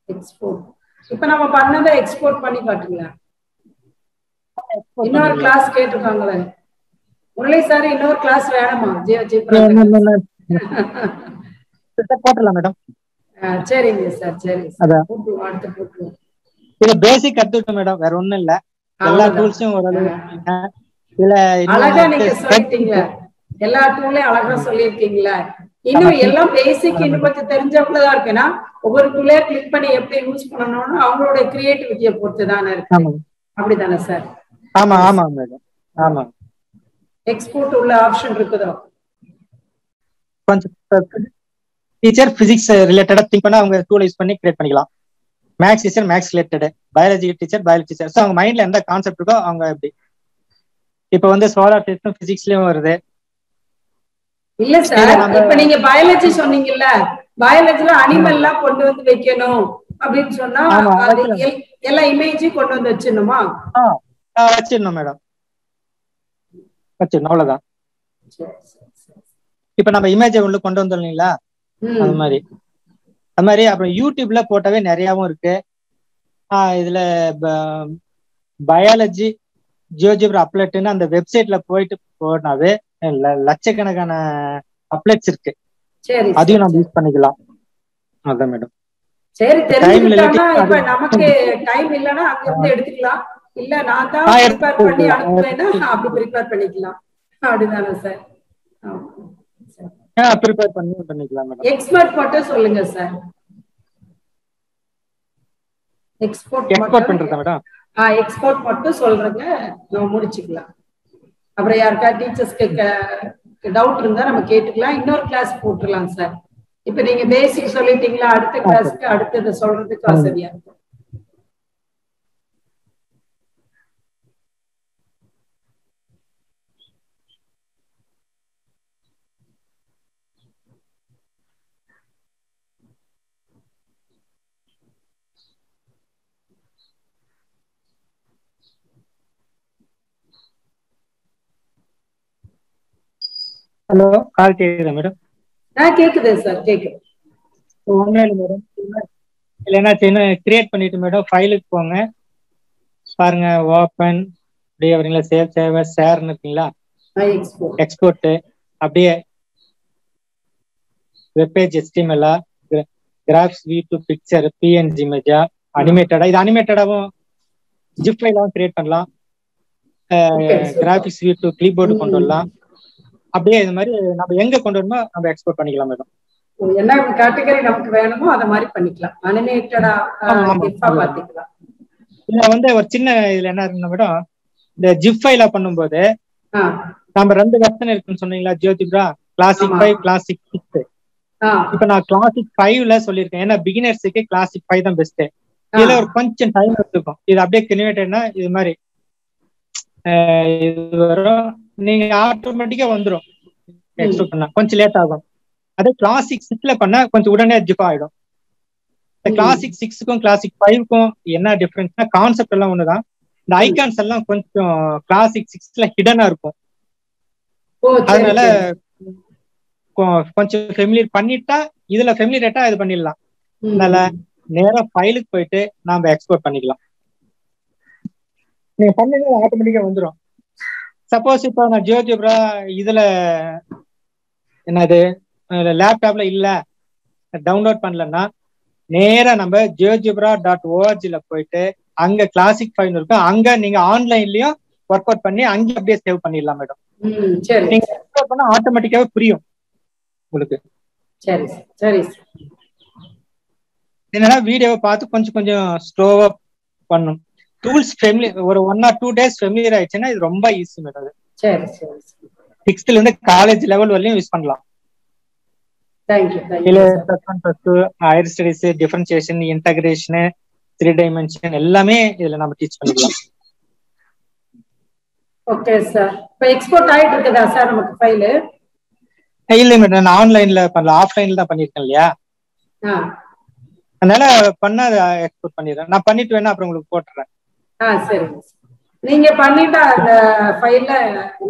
எக்ஸ்போர்ட் இப்ப நம்ம பண்ணதை எக்ஸ்போர்ட் பண்ணி காட்டுங்க. இன்னொரு கிளாஸ் கேட்டிருக்காங்களே முரளி சார், இன்னொரு கிளாஸ் வேணுமா? போட்டலாம் மேடம். சரிங்க சார், சரி சார், போட்டுருவோம், அடுத்து போட்டுருவோம். இது பேசிக் கத்துக்கிட்டோம் மேடம், வேற ஒண்ணும் இல்ல. எல்லா டூல்ஸும் ஓரளவு இதுல அழகா நீங்க சொல்லிட்டீங்க. எல்லா டூலையும் அழகா சொல்லியிருக்கீங்களா? இன்னும் எல்லாம் பேசிக் இன்னும் கொஞ்சம் தெரிஞ்சவங்களதான் இருக்குன்னா ஒவ்வொரு டூலே கிளிக் பண்ணி எப்படி யூஸ் பண்ணணும்னு அவங்களோட கிரியேட்டிவிட்டியை பொறுத்து தானே இருக்கு. அப்படிதானே சார்? ஆமா ஆமா மேடம். ஆமா. எக்ஸ்போர்ட் உள்ள ஆப்ஷன் இருக்குதோ? கொஞ்சம் டீச்சர் பிசிக்ஸ் ரிலேட்டடா திங்க் பண்ணா அவங்க டூல் யூஸ் பண்ணி கிரியேட் பண்ணிக்கலாம். Maths teacher maths related, biology teacher biology teacher. So அவங்க மைண்ட்ல எந்த கான்செப்ட் இருக்கோ அவங்க எப்படி. இப்போ வந்து சோலார் டெஸ்டும் பிசிக்ஸ்லயும் வருது. இல்ல சார், இப்ப நீங்க பயாலஜி சொன்னீங்கல்ல, பயாலஜில அனிமல் எல்லாம் கொண்டு வந்து வைக்கணும் அப்படின்னு சொன்னா எல்லா இமேஜையும் கொண்டு வந்து வச்சிடணுமா? வச்சிடணும் மேடம், வச்சிடணும், அவ்வளவுதான். இப்ப நம்ம இமேஜை உள்ள கொண்டு வந்தோம் இல்லைங்களா, அது மாதிரி அப்புறம் யூடியூப்ல போட்டாவே நிறையாவும் இருக்கு. இதுல பயாலஜி ஜியோஜிப்ரா அப்லெட்னு அந்த வெப்சைட்ல போயிட்டு போனாவே லட்சக்கணக்கான அப்லெட்ஸ் இருக்கு. அதையும் நம்ம யூஸ் பண்ணிக்கலாம். அதான் மேடம். சரி, தெரிஞ்சுக்கிட்டோம்னா இப்ப நமக்கு டைம் இல்லைன்னா அங்க இருந்து எடுத்துக்கலாம். இல்ல நான் தான் ப்ரிப்பேர் பண்ணி அனுப்புவேன்னா அப்படி ப்ரிப்பேர் பண்ணிக்கலாம். அப்படிதானே சார்? ப்ரிப்பேர் பண்ணிக்கலாம் மேடம். எக்ஸ்போர்ட் மட்டும் சொல்லுங்க சார். எக்ஸ்போர்ட் பண்றதா மேடம்? எக்ஸ்போர்ட் மட்டும் சொல்றேங்க, நம்ம முடிச்சுக்கலாம். அப்புறம் யாருக்கா டீச்சர்ஸ்க்கு டவுட் இருந்தா நம்ம கேட்டுக்கலாம். இன்னொரு கிளாஸ் போட்டுடலாம் சார். இப்ப நீங்க பேசிக் சொல்லிட்டீங்களா, அடுத்த கிளாஸ்க்கு அடுத்தது சொல்றதுக்கு வசதியா இருக்கும். ஹலோ, கால் கேக்குதா மேடம்? கேக்குது சார், கேக்குது. ஒன்றும் இல்லை மேடம், இல்லைன்னா கிரியேட் பண்ணிட்டு மேடம் ஃபைலுக்கு போங்க, பாருங்க ஓப்பன் அப்படியே வரீங்களா, சேவ் சேவ் ஷேர்னு இருக்கீங்களா, எக்ஸ்போர்ட் அப்படியே webpage HTML graphics view to picture PNG இமேஜா அனிமேட்டடா, இது அனிமேட்டடாவும் ஜிப் ஃபைலாவும் கிரியேட் பண்ணலாம். கிராஃபிக்ஸ் வியூ டு கிளிபோர்டு கொண்டு வரலாம். அப்படியே இது மாதிரி நம்ம எங்க கொண்டு வரணுமோ நம்ம எக்ஸ்போர்ட் பண்ணிக்கலாம் மேடம். என்ன கேட்டகரி நமக்கு வேணுமோ அத மாதிரி பண்ணிக்கலாம். அனிமேட்டடா பாத்துக்கலாம். இதுல வந்து ஒரு சின்ன இதுல என்ன இருக்குன்னா மேடம், இந்த ஜிப் ஃபைலா பண்ணும்போது நம்ம 2 வெர்ஷன் இருக்குன்னு சொன்னீங்களா, ஜியோஜிப்ரா கிளாசிக் 5 கிளாசிக் 6. இப்ப நான் கிளாசிக் 5ல சொல்லியிருக்கேன். ஏன்னா பிகினர்ஸுக்கு கிளாசிக் 5 தான் பெஸ்ட். இதுல ஒரு கொஞ்சம் டைம் எடுத்துக்கும். இது அப்படியே கிரியேட்டட்னா இது மாதிரி இது வரும், நீங்க ஆட்டோமேட்டிக்கா வந்துடும். எக்ஸ்போர்ட் பண்ணா கொஞ்சம் லேட் ஆகும். அதே கிளாசிக் 6ல பண்ணா கொஞ்சம் உடனே ஜிப் ஆயிடும். கிளாசிக் 6க்கும் கிளாசிக் 5க்கும் என்ன டிஃபரன்ஸ்னா கான்செப்ட் எல்லாம் ஒண்ணுதான். இந்த ஐகான்ஸ் எல்லாம் கொஞ்சம் கிளாசிக் 6ல ஹிடனா இருக்கும். அதனால கொஞ்சம் ஃபெமிலியர் பண்ணிட்டா இதுல ஃபெமிலியரேட்டா இது பண்ணிடலாம். அதனால நேரா ஃபைலுக்கு போயிட்டு நாம எக்ஸ்போர்ட் பண்ணிக்கலாம். நீங்க பண்ணீங்கன்னா ஆட்டோமேட்டிக்கா வந்துடும். சப்போஸ் இப்போ நான் ஜியோஜிப்ரா இதுல என்னது லேப்டாப்ல இல்ல டவுன்லோட் பண்ணலன்னா நேரா நம்ம geogebra.org போயிட்டு அங்க கிளாசிக் 5 இருக்கும், அங்க நீங்க ஆன்லைன்லயும் ஒர்க் அவுட் பண்ணி அங்க அப்படியே சேவ் பண்ணிடலாம் மேடம். நீங்க எக்ஸ்போர்ட் பண்ணா ஆட்டோமேட்டிக்காவே புரியும் உங்களுக்கு. சரி சரி. என்னன்னா வீடியோவை பார்த்து கொஞ்சம் கொஞ்சம் ஸ்லோவா பண்ணும். டூல்ஸ் ஃபெமிலியர் ஒரு 1 or 2 days ஃபெமிலியர் ஆயிடுச்சுன்னா இது ரொம்ப ஈஸி மேடம். சரி சரி. 6th இருந்து காலேஜ் லெவல் வரையும் யூஸ் பண்ணலாம். Higher studies, differentiation, integration, 3 dimension எல்லாமே இதுல நம்ம டீச் பண்ணிக்கலாம். Okay sir. இப்போ எக்ஸ்போர்ட் ஆயிட்டு இருக்குதா சார் நமக்கு ஃபைல்? இல்ல மேடம், நான் ஆன்லைன்ல பண்ணல, ஆஃப்லைன்ல தான் பண்ணிருக்கேன் இல்லையா, அதனால பண்ணா எக்ஸ்போர்ட் பண்ணிடுறேன். நான் பண்ணிட்டு வேணா அப்புறம் உங்களுக்கு போட்டுறேன். சரி. நீங்க பண்ணிட்டா அந்த ஃபைல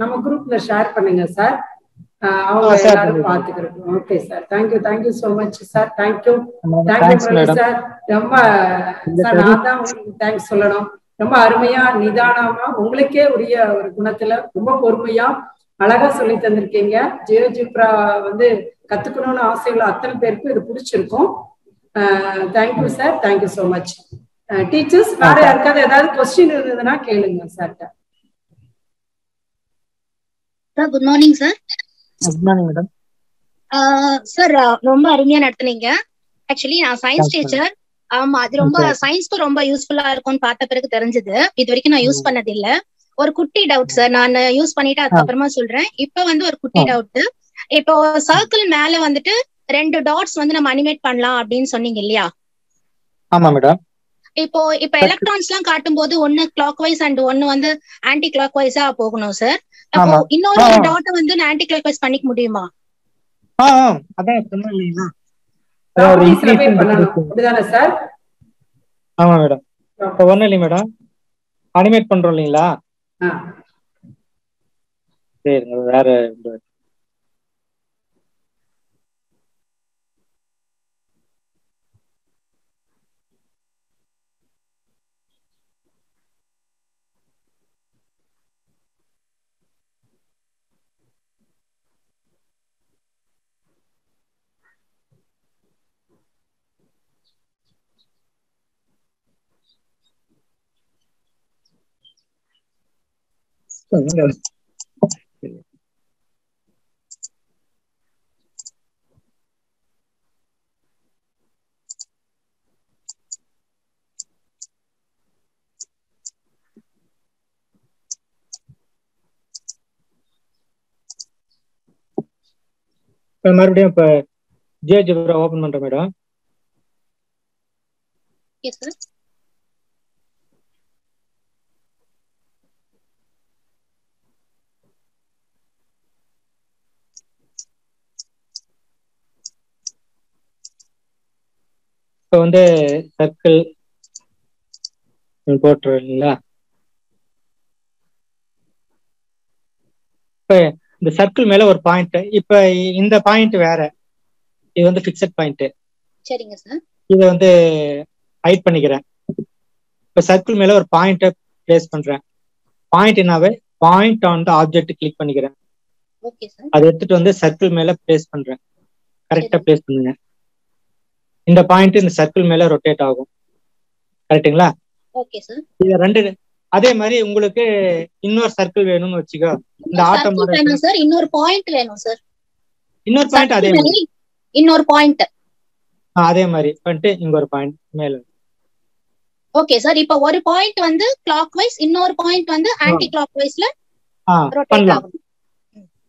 நம்ம குரூப்ல ஷேர் பண்ணுங்க சார். அவங்க ஷேர் எல்லாரும் பண்ணிடுங்க. பாத்துக்கிறோம். Okay sir, thank you so much sir. Thank you thanks Murali madam. Sir. ரொம்ப சார் நான் தான் உங்களுக்கு தேங்க்ஸ் சொல்லணும். ரொம்ப அருமையா நிதானமா உங்களுக்கே உரிய ஒரு குணத்துல ரொம்ப பொறுமையா அழகா சொல்லி தந்திருக்கீங்க. ஜியோஜிப்ரா வந்து கத்துக்கணும்னு ஆசைகள் அத்தனை பேருக்கு இது பிடிச்சிருக்கும். Thank you sir, thank you so much. Teachers வேற யாருக்காவது ஏதாவது கொஸ்டின் இருந்ததுன்னா கேளுங்க சார்ட்ட. Sir good morning sir. Good morning madam. Sir ரொம்ப அருமையா நடத்துனீங்க. ஆக்சுவலி நான் சயின்ஸ் டீச்சர். ஆமா, அது ரொம்ப சயின்ஸ்க்கு ரொம்ப யூஸ்ஃபுல்லா இருக்கும்னு பார்த்த பிறகு தெரிஞ்சது. இது வரைக்கும் நான் யூஸ் பண்ணது இல்ல. ஒரு குட்டி டவுட் சார், நான் யூஸ் பண்ணிட்டு அதுக்கப்புறமா சொல்றேன். இப்ப வந்து ஒரு குட்டி டவுட். இப்போ சர்க்கிள் மேல வந்துட்டு 2 டாட்ஸ் வந்து நம்ம அனிமேட் பண்ணலாம் அப்படின்னு சொன்னீங்க இல்லையா? ஆமா மேடம். இப்ப எலக்ட்ரான்ஸ் எல்லாம் காட்டும் போது ஒன்னு கிளாக் வைஸ் அண்ட் ஒன்னு வந்து ஆன்டி கிளாக் வைஸா போகணும் சார். அப்போ இன்னொரு டாட் வந்து ஆன்டி கிளாக் வைஸ் பண்ணிக்க முடியுமா? அதான் சொன்னேன் இல்லைங்களா, சார். ஆமா மேடம். இப்போ ஒன்னும் இல்லை மேடம், அனிமேட் பண்றோம் இல்லைங்களா? சரிங்க, வேற மறுபடியும் இப்ப ஜியோஜிப்ரா ஓபன் பண்றேன் மேடம். Yes sir. இப்போ வந்து சர்க்கிள் போட்டுருங்களா? இப்ப இந்த சர்க்கிள் மேல ஒரு பாயிண்ட், இப்ப இந்த பாயிண்ட் வேற, இது வந்து பிக்சட் பாயிண்ட். சரிங்க சார். இதை வந்து ஹைட் பண்ணிக்கிறேன். இப்ப சர்க்கிள் மேல ஒரு பாயிண்ட பிளேஸ் பண்றேன். பாயிண்ட்னாவே point on the object click பண்ணிக்கிறேன். Okay sir. அதை எடுத்துட்டு வந்து சர்க்கிள் மேல பிளேஸ் பண்றேன். கரெக்டா பிளேஸ் பண்ணுங்க. இந்த பாயிண்ட் இந்த சர்க்கிள் மேல ரொட்டேட் ஆகும். கரெக்ட்டுங்களா? Okay sir. இது ரெண்டு. அதே மாதிரி உங்களுக்கு இன்னொரு சர்க்கிள் வேணும்னு வச்சுக்கோ, இந்த ஆட்டம் வேணும் சார். இன்னொரு பாயிண்ட் வேணும் சார். இன்னொரு பாயிண்ட் அதே மாதிரி இன்னொரு பாயிண்ட் அதே மாதிரி பண்ணிட்டு இங்க ஒரு பாயிண்ட் மேல. Okay sir. இப்போ ஒரு பாயிண்ட் வந்து கிளாக் வைஸ், இன்னொரு பாயிண்ட் வந்து ஆன்டி கிளாக் வைஸ்ல ரொட்டேட் ஆகும்.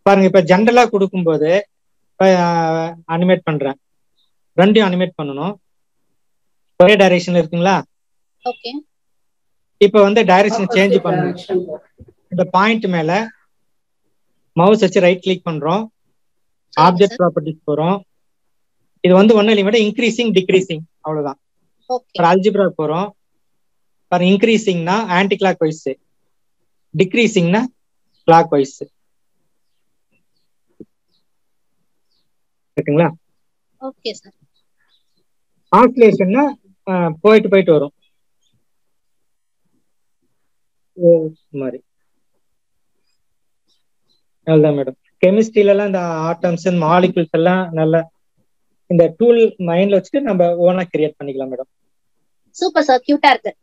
பாருங்க, இப்ப ஜெனரலா கொடுக்கும்போது அனிமேட் பண்றேன். ரெண்டையும் அனிமேட் பண்ணணும். ஒரே டைரக்ஷன்ல இருக்குங்களா? ஓகே. இப்ப வந்து டைரக்ஷன் சேஞ்ச் பண்ணணும். இந்த பாயிண்ட் மேல மவுஸ் வச்சு ரைட் கிளிக் பண்றோம். ஆப்ஜெக்ட் ப்ராப்பர்ட்டிஸ் போறோம். இது வந்து ஒன்னும் இல்லை மேடம், இன்க்ரீசிங் டிக்ரீசிங் அவ்வளவுதான். ஒரு அல்ஜிப்ரா போறோம். பாருங்க, இன்க்ரீசிங்னா ஆன்டி கிளாக் வைஸ், டிக்ரீசிங்னா கிளாக் வைஸ். இருக்குங்களா? Okay sir. ஆசிலேஷன்னா போயிட்டு போயிட்டு வரும் மாதிரி. அதுதான் மேடம். கெமிஸ்ட்ரியில எல்லாம் இந்த ஆட்டம்ஸ் மாலிகுல்ஸ் எல்லாம் நல்லா இந்த டூல் மைண்ட்ல வச்சுட்டு நம்ம ஓனா கிரியேட் பண்ணிக்கலாம் மேடம். சூப்பர் சார், கியூட்டா இருக்கு.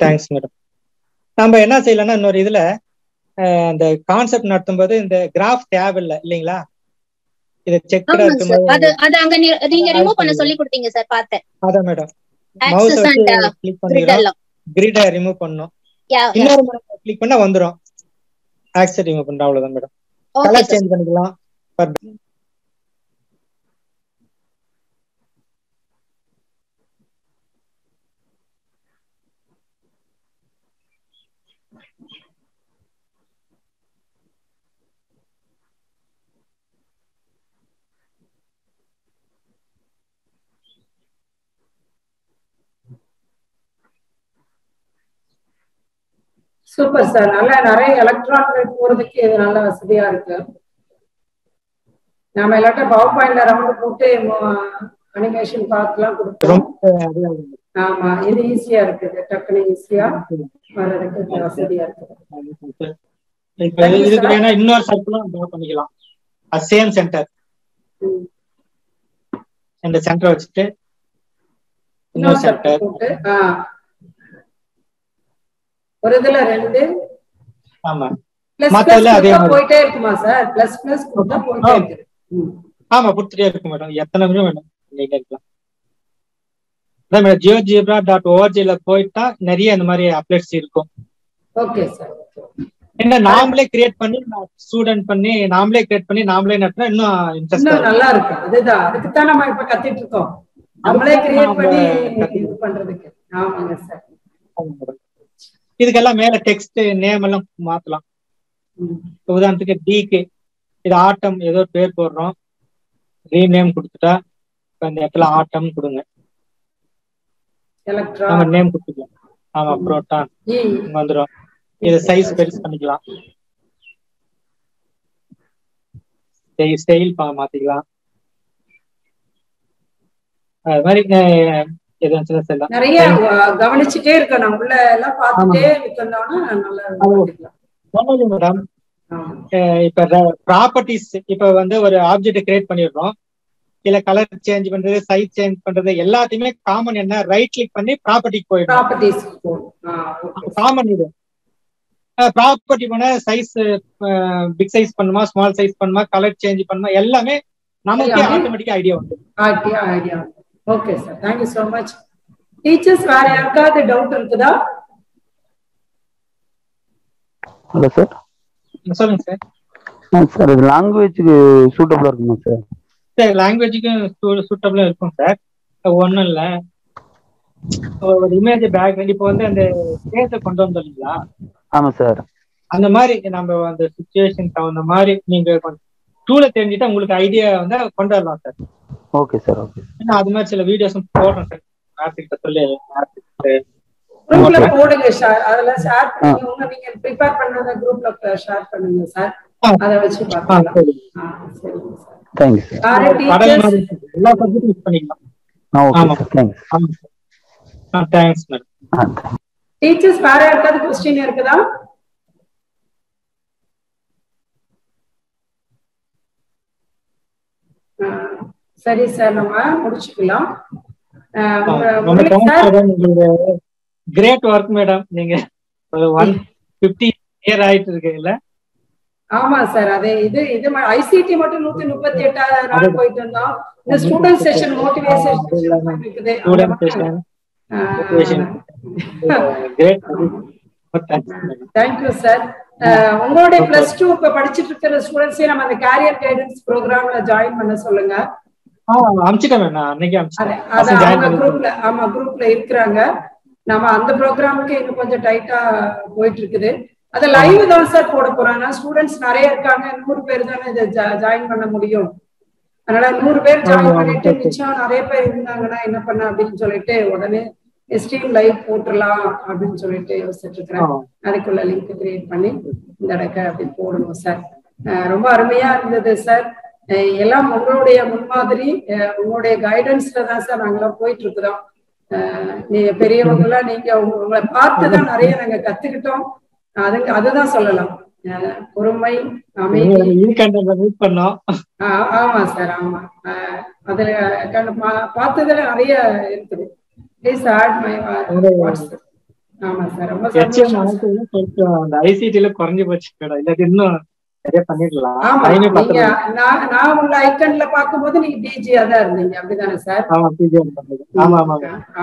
Thanks madam. நம்ம என்ன செய்யலாம்னா, இன்னொரு இதுல இந்த கான்செப்ட் நடத்தும் போது இந்த கிராஃப் தேவையில்லை இல்லைங்களா? இத செக்கடா இருக்கும்போது அது அங்க நீங்க ரிமூவ் பண்ண சொல்லி கொடுத்தீங்க சார், பார்த்தேன். அதான் மேடம், மவுஸ் வச்சு கிளிக் பண்ணிரோம், கிரிட ரிமூவ் பண்ணனும். இன்னொரு முறை கிளிக் பண்ணா வந்துரும். ஆக்செப்ட் ரிமூவ் பண்றோம், அவ்வளவுதான் மேடம். கலர் சேஞ்ச் பண்ணிக்கலாம். Super sir. நல்லா நிறைய எலக்ட்ரான்கள் போறதுக்கு இது நல்ல வசதியா இருக்கு. நாம எல்லாத்தையும் பவர் பாயிண்ட்ல ரவுண்ட் போட்டு அனிமேஷன் பார்க்கலாம் கொடுத்தோம். ஆமா, இது ஈஸியா இருக்குது, டக்குனு ஈஸியா வர்றதுக்கு வசதியா இருக்குது. இதுக்கு வேணா இன்னொரு சர்க்கிளும் ட்ரா பண்ணிக்கலாம். சேம் சென்டர், இந்த சென்டர் வச்சுட்டு இன்னொரு சென்டர் போட்டு ஒரு இதுல 2. ஆமா, மத்ததுல அதே மாதிரி போயிட்டே இருக்குமா சார்? பிளஸ் பிளஸ் கொடுத்தா போயிட்டே இருக்கு. ஆமா, கொடுத்துட்டே இருக்கும் மேடம். எத்தனை நிமிஷம் வேணும் நீங்க இருக்கலாம். GeoGebra.org போயிட்டா நிறைய இந்த மாதிரி அப்டேட்ஸ் இருக்கும். Okay sir. என்ன நாமளே கிரியேட் பண்ணி ஸ்டூடெண்ட் பண்ணி நாமளே கிரியேட் பண்ணி நாமளே நட்டினா இன்னும் இன்ட்ரெஸ்டா நல்லா இருக்கும். அதுதான், அதுக்கு தான் நம்ம இப்ப கத்திட்டு இருக்கோம், நம்மளே கிரியேட் பண்ணி இது பண்றதுக்கு. ஆமாங்க சார். இதுக்கெல்லாம் மேல டெக்ஸ்ட் நேம் எல்லாம் மாத்தலாம். உதாரணத்துக்கு டிக்கு இது ஆட்டம் ஏதோ பேர் போடுறோம், ரீநேம் கொடுத்துட்டா இந்த இடத்துல ஆட்டம் கொடுங்க, நம்ம நேம் கொடுத்துக்கலாம். ஆமா, புரோட்டான் வந்துடும். இது சைஸ் பெருசு பண்ணிக்கலாம், ஸ்டைல் மாத்திக்கலாம். அது மாதிரி நிறைய கவனிச்சுட்டே இருக்க, நம்ம உள்ள எல்லாம் பார்த்துட்டே இருக்கோம்னா நல்லா மேடம். இப்ப ப்ராப்பர்ட்டிஸ், இப்ப வந்து ஒரு ஆப்ஜெக்ட் கிரியேட் பண்ணிடுறோம், இல்ல கலர் சேஞ்ச் பண்றது, சைஸ் சேஞ்ச் பண்றது எல்லாத்தையுமே காமன் என்ன, ரைட் கிளிக் பண்ணி ப்ராப்பர்ட்டிக்கு போயிடும். காமன் இது ப்ராப்பர்ட்டி பண்ண சைஸ் பிக் சைஸ் பண்ணுமா, ஸ்மால் சைஸ் பண்ணுமா, கலர் சேஞ்ச் பண்ணுமா, எல்லாமே நமக்கு ஆட்டோமேட்டிக்கா ஐடியா வந்து. Okay sir, thank you so much. Teachers வேற யாருக்காவது டவுட் இருக்குதா? Hello sir. சொல்லுங்க சார். சார், இது லாங்குவேஜ்க்கு சூட்டபிளா இருக்குமா சார்? சார், லாங்குவேஜுக்கு சூட்டபிளா இருக்கும் சார். ஒன்றும் இல்லை, ஒரு இமேஜ் பேக்ரவுண்ட் இப்போ வந்து அந்த ஸ்டேஜை கொண்டு வந்தோம் இல்லைங்களா? ஆமா சார். அந்த மாதிரி நம்ம அந்த சிச்சுவேஷன் தகுந்த மாதிரி நீங்க டூலை தெரிஞ்சுட்டா உங்களுக்கு ஐடியா வந்து கொண்டு வரலாம் சார். Okay sir. ஓகே. அது மாதிரி சில வீடியோஸும் போடுறேன் சார். ஆர்டிகிட்ட சொல்லி குரூப்ல போடுங்க சார், அதெல்லாம் ஷேர் பண்ணுங்க. நீங்க ப்ரிப்பேர் பண்ணத குரூப்ல ஷேர் பண்ணுங்க சார், அத வச்சு பார்க்கலாம். சரிங்க சார். Thank you sir. எல்லா சப்ஜெக்டும் யூஸ் பண்ணிக்கலாம். Okay sir. Thanks. Thanks madam. Teachers வேற யாருக்காவது क्वेश्चन இருக்குதா? சரி சார், நம்ம முடிச்சுக்கலாம். Great work madam. நீங்க 150 இயர் ஆயிட்டு இருக்கீங்கல்ல? ஆமா சார். அதே இது ஐசிடி மட்டும் 138 நாள் போயிட்டு இருந்தோம். இந்த ஸ்டூடெண்ட் செஷன் மோட்டிவேஷன் இருக்குது. Thank you sir. உங்களுடைய +2 இப்ப படிச்சிட்டு இருக்கிற ஸ்டூடெண்ட்ஸே நம்ம அந்த கேரியர் கைடன்ஸ் ப்ரோக்ராம்ல ஜாயின் பண்ண சொல்லுங்க. குரூப்ல இருக்கிறாங்க. நம்ம அந்த ப்ரோக்ராமுக்கு இன்னும் கொஞ்சம் டைட்டா போயிட்டு இருக்குது. அது லைவ் தான் சார் போட போறாங்க. ஸ்டூடெண்ட்ஸ் நிறைய இருக்காங்க, 100 பேர் தானே இதை ஜாயின் பண்ண முடியும். அதனால 100 பேர் ஜாயின் பண்ணிட்டு மிச்சம் நிறைய பேர் இருந்தாங்கன்னா என்ன பண்ண அப்படின்னு சொல்லிட்டு உடனே ஸ்ட்ரீம் லைவ் போட்டுடலாம் அப்படின்னு சொல்லிட்டு யோசிச்சுட்டு இருக்கிறேன். அதுக்குள்ள லிங்க் கிரியேட் பண்ணி இந்த இடக்க அப்படி போடணும் சார். ரொம்ப அருமையா இருந்தது சார். எல்லாம் உங்களுடைய முன்மாதிரி, உங்களுடைய கைடன்ஸ்ல தான் சார் நாங்கெல்லாம் போயிட்டு இருக்கிறோம். நீங்க பெரியவங்க எல்லாம் நீங்க உங்களை பார்த்துதான் நிறைய நாங்க கத்துக்கிட்டோம். அதுதான் சொல்லலாம். பொறுமை, அமைதி. ஆமா சார். ஆமா, அதுல பார்த்ததுல நிறைய இருக்குது. Please add my WhatsApp. ஆமா சார், ரொம்ப சந்தோஷம். ஐசிடில குறைஞ்சு போச்சு மேடம், இல்ல இன்னும் நிறைய பண்ணிடலாம். நான் உங்க ஐக்கன்ல பாக்கும்போது நீங்க டிஜியா தான் இருந்தீங்க, அப்படிதானே சார்?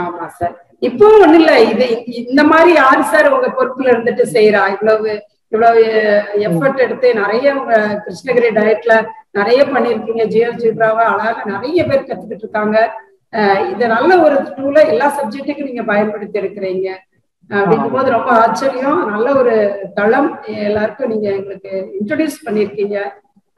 ஆமா சார். இப்போ ஒண்ணு இல்ல, இது இந்த மாதிரி யாரு சார் உங்க பொறுப்புல இருந்துட்டு செய்யறா? இவ்வளவு எஃபர்ட் எடுத்து நிறைய உங்க கிருஷ்ணகிரி டயட்ல நிறைய பண்ணிருக்கீங்க. ஜியோஜிப்ராவா அழகா நிறைய பேர் கத்துக்கிட்டு இருக்காங்க. இத நல்ல ஒரு டூல எல்லா சப்ஜெக்டுக்கும் நீங்க பயன்படுத்தி இருக்கிறீங்க அப்படிங்கும் போது ரொம்ப ஆச்சரியம். நல்ல ஒரு தளம் எல்லாருக்கும் நீங்க எங்களுக்கு இன்ட்ரோடியூஸ் பண்ணிருக்கீங்க.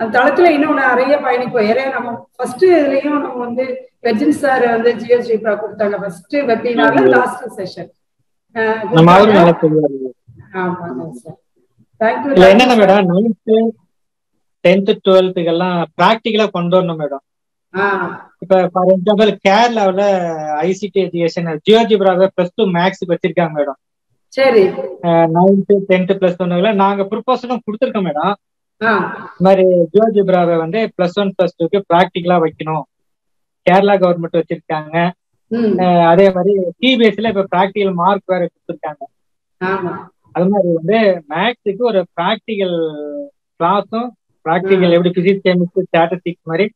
அந்த தளத்துல இன்னும் நிறைய பயணிப்போம். ஏன்னா நம்ம ஃபர்ஸ்ட் இதுலயும் நம்ம வந்து வெர்ஜின் சார் வந்து ஜியோஜிப்ரா கொடுத்தாங்க ஃபர்ஸ்ட் வெபினார்ல, லாஸ்ட் செஷன். ஆமாங்க சார். தேங்க்யூ. இதுல என்னன்னா மேடம் 9th 10th 12th எல்லாம் பிராக்டிகலா கொண்டு வரணும் மேடம். இப்ப ஃபார் எக்ஸாம்பிள் கேரளாவில ஐசிடி எஜுகேஷன் ஜியோஜிப்ராவை +2 மேக்ஸ் வச்சிருக்காங்க மேடம். சரி. 9th 10th +1 நாங்க ப்ரொபோசலும் கொடுத்துருக்கோம் மேடம். இந்த மாதிரி ஜியோஜிப்ராவை வந்து +1 +2க்கு பிராக்டிகலா வைக்கணும், கேரளா கவர்மெண்ட் வச்சிருக்காங்க. அதே மாதிரி சிபிஎஸ்சில இப்ப பிராக்டிகல் மார்க் வேற கொடுத்துருக்காங்க. அது மாதிரி வந்து மேக்ஸுக்கு ஒரு பிராக்டிகல் கிளாஸும், பிராக்டிகல் எப்படி பிசிக்ஸ் கெமிஸ்ட்ரி ஸ்டாட்டிஸ்டிக்ஸ் மாதிரி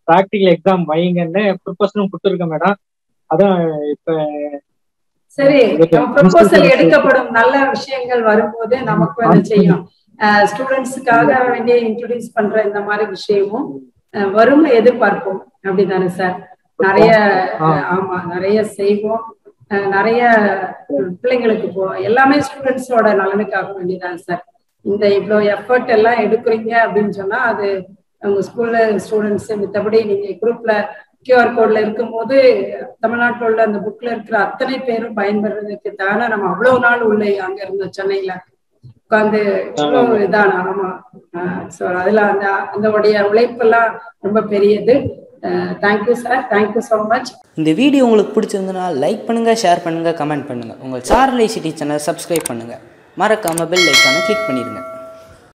பிராக்டிகல் எக்ஸாம் வைங்கன்னு ப்ரொபோசலும் கொடுத்துருக்கோம் மேடம். அதான் இப்ப சரி, ப்ரொபோசல் எடுக்கப்படும் நல்ல விஷயங்கள் வரும்போது நமக்கு வந்து செய்யும் ஸ்டூடெண்ட்ஸுக்காக வேண்டிய இன்ட்ரோடியூஸ் பண்ற இந்த மாதிரி விஷயமும் வரும் எதிர்பார்ப்போம். அப்படிதானே சார்? நிறைய ஆமா நிறைய செய்வோம், நிறைய பிள்ளைங்களுக்கு எல்லாமே ஸ்டூடெண்ட்ஸோட நலனுக்காக வேண்டியதான் சார். இந்த இவ்வளவு எஃபர்ட் எல்லாம் எடுக்கிறீங்க அப்படின்னு சொன்னா அது உங்க ஸ்கூல்ல ஸ்டூடெண்ட்ஸ் மித்தபடி நீங்க குரூப்ல கியூஆர் கோட்ல இருக்கும் போது தமிழ்நாட்டில் உள்ள அந்த புக்ல இருக்கிற அத்தனை பேரும் பயன்பெறதுக்கு தானே நம்ம அவ்வளவு நாள் உள்ள அங்க இருந்த சென்னையில உட்காந்து இவ்வளவு இதான. ஆமா. ஸோ அதுல அந்த உழைப்பெல்லாம் ரொம்ப பெரியது. Thank you sir, thank you so much. இந்த வீடியோ உங்களுக்கு பிடிச்சிருந்ததுன்னா லைக் பண்ணுங்கள், ஷேர் பண்ணுங்கள், கமெண்ட் பண்ணுங்கள். உங்கள் சாரல் ஐசிடி சேனலை சப்ஸ்கிரைப் பண்ணுங்கள். மறக்காமல் பெல் ஐக்கானை கிளிக் பண்ணிடுங்க.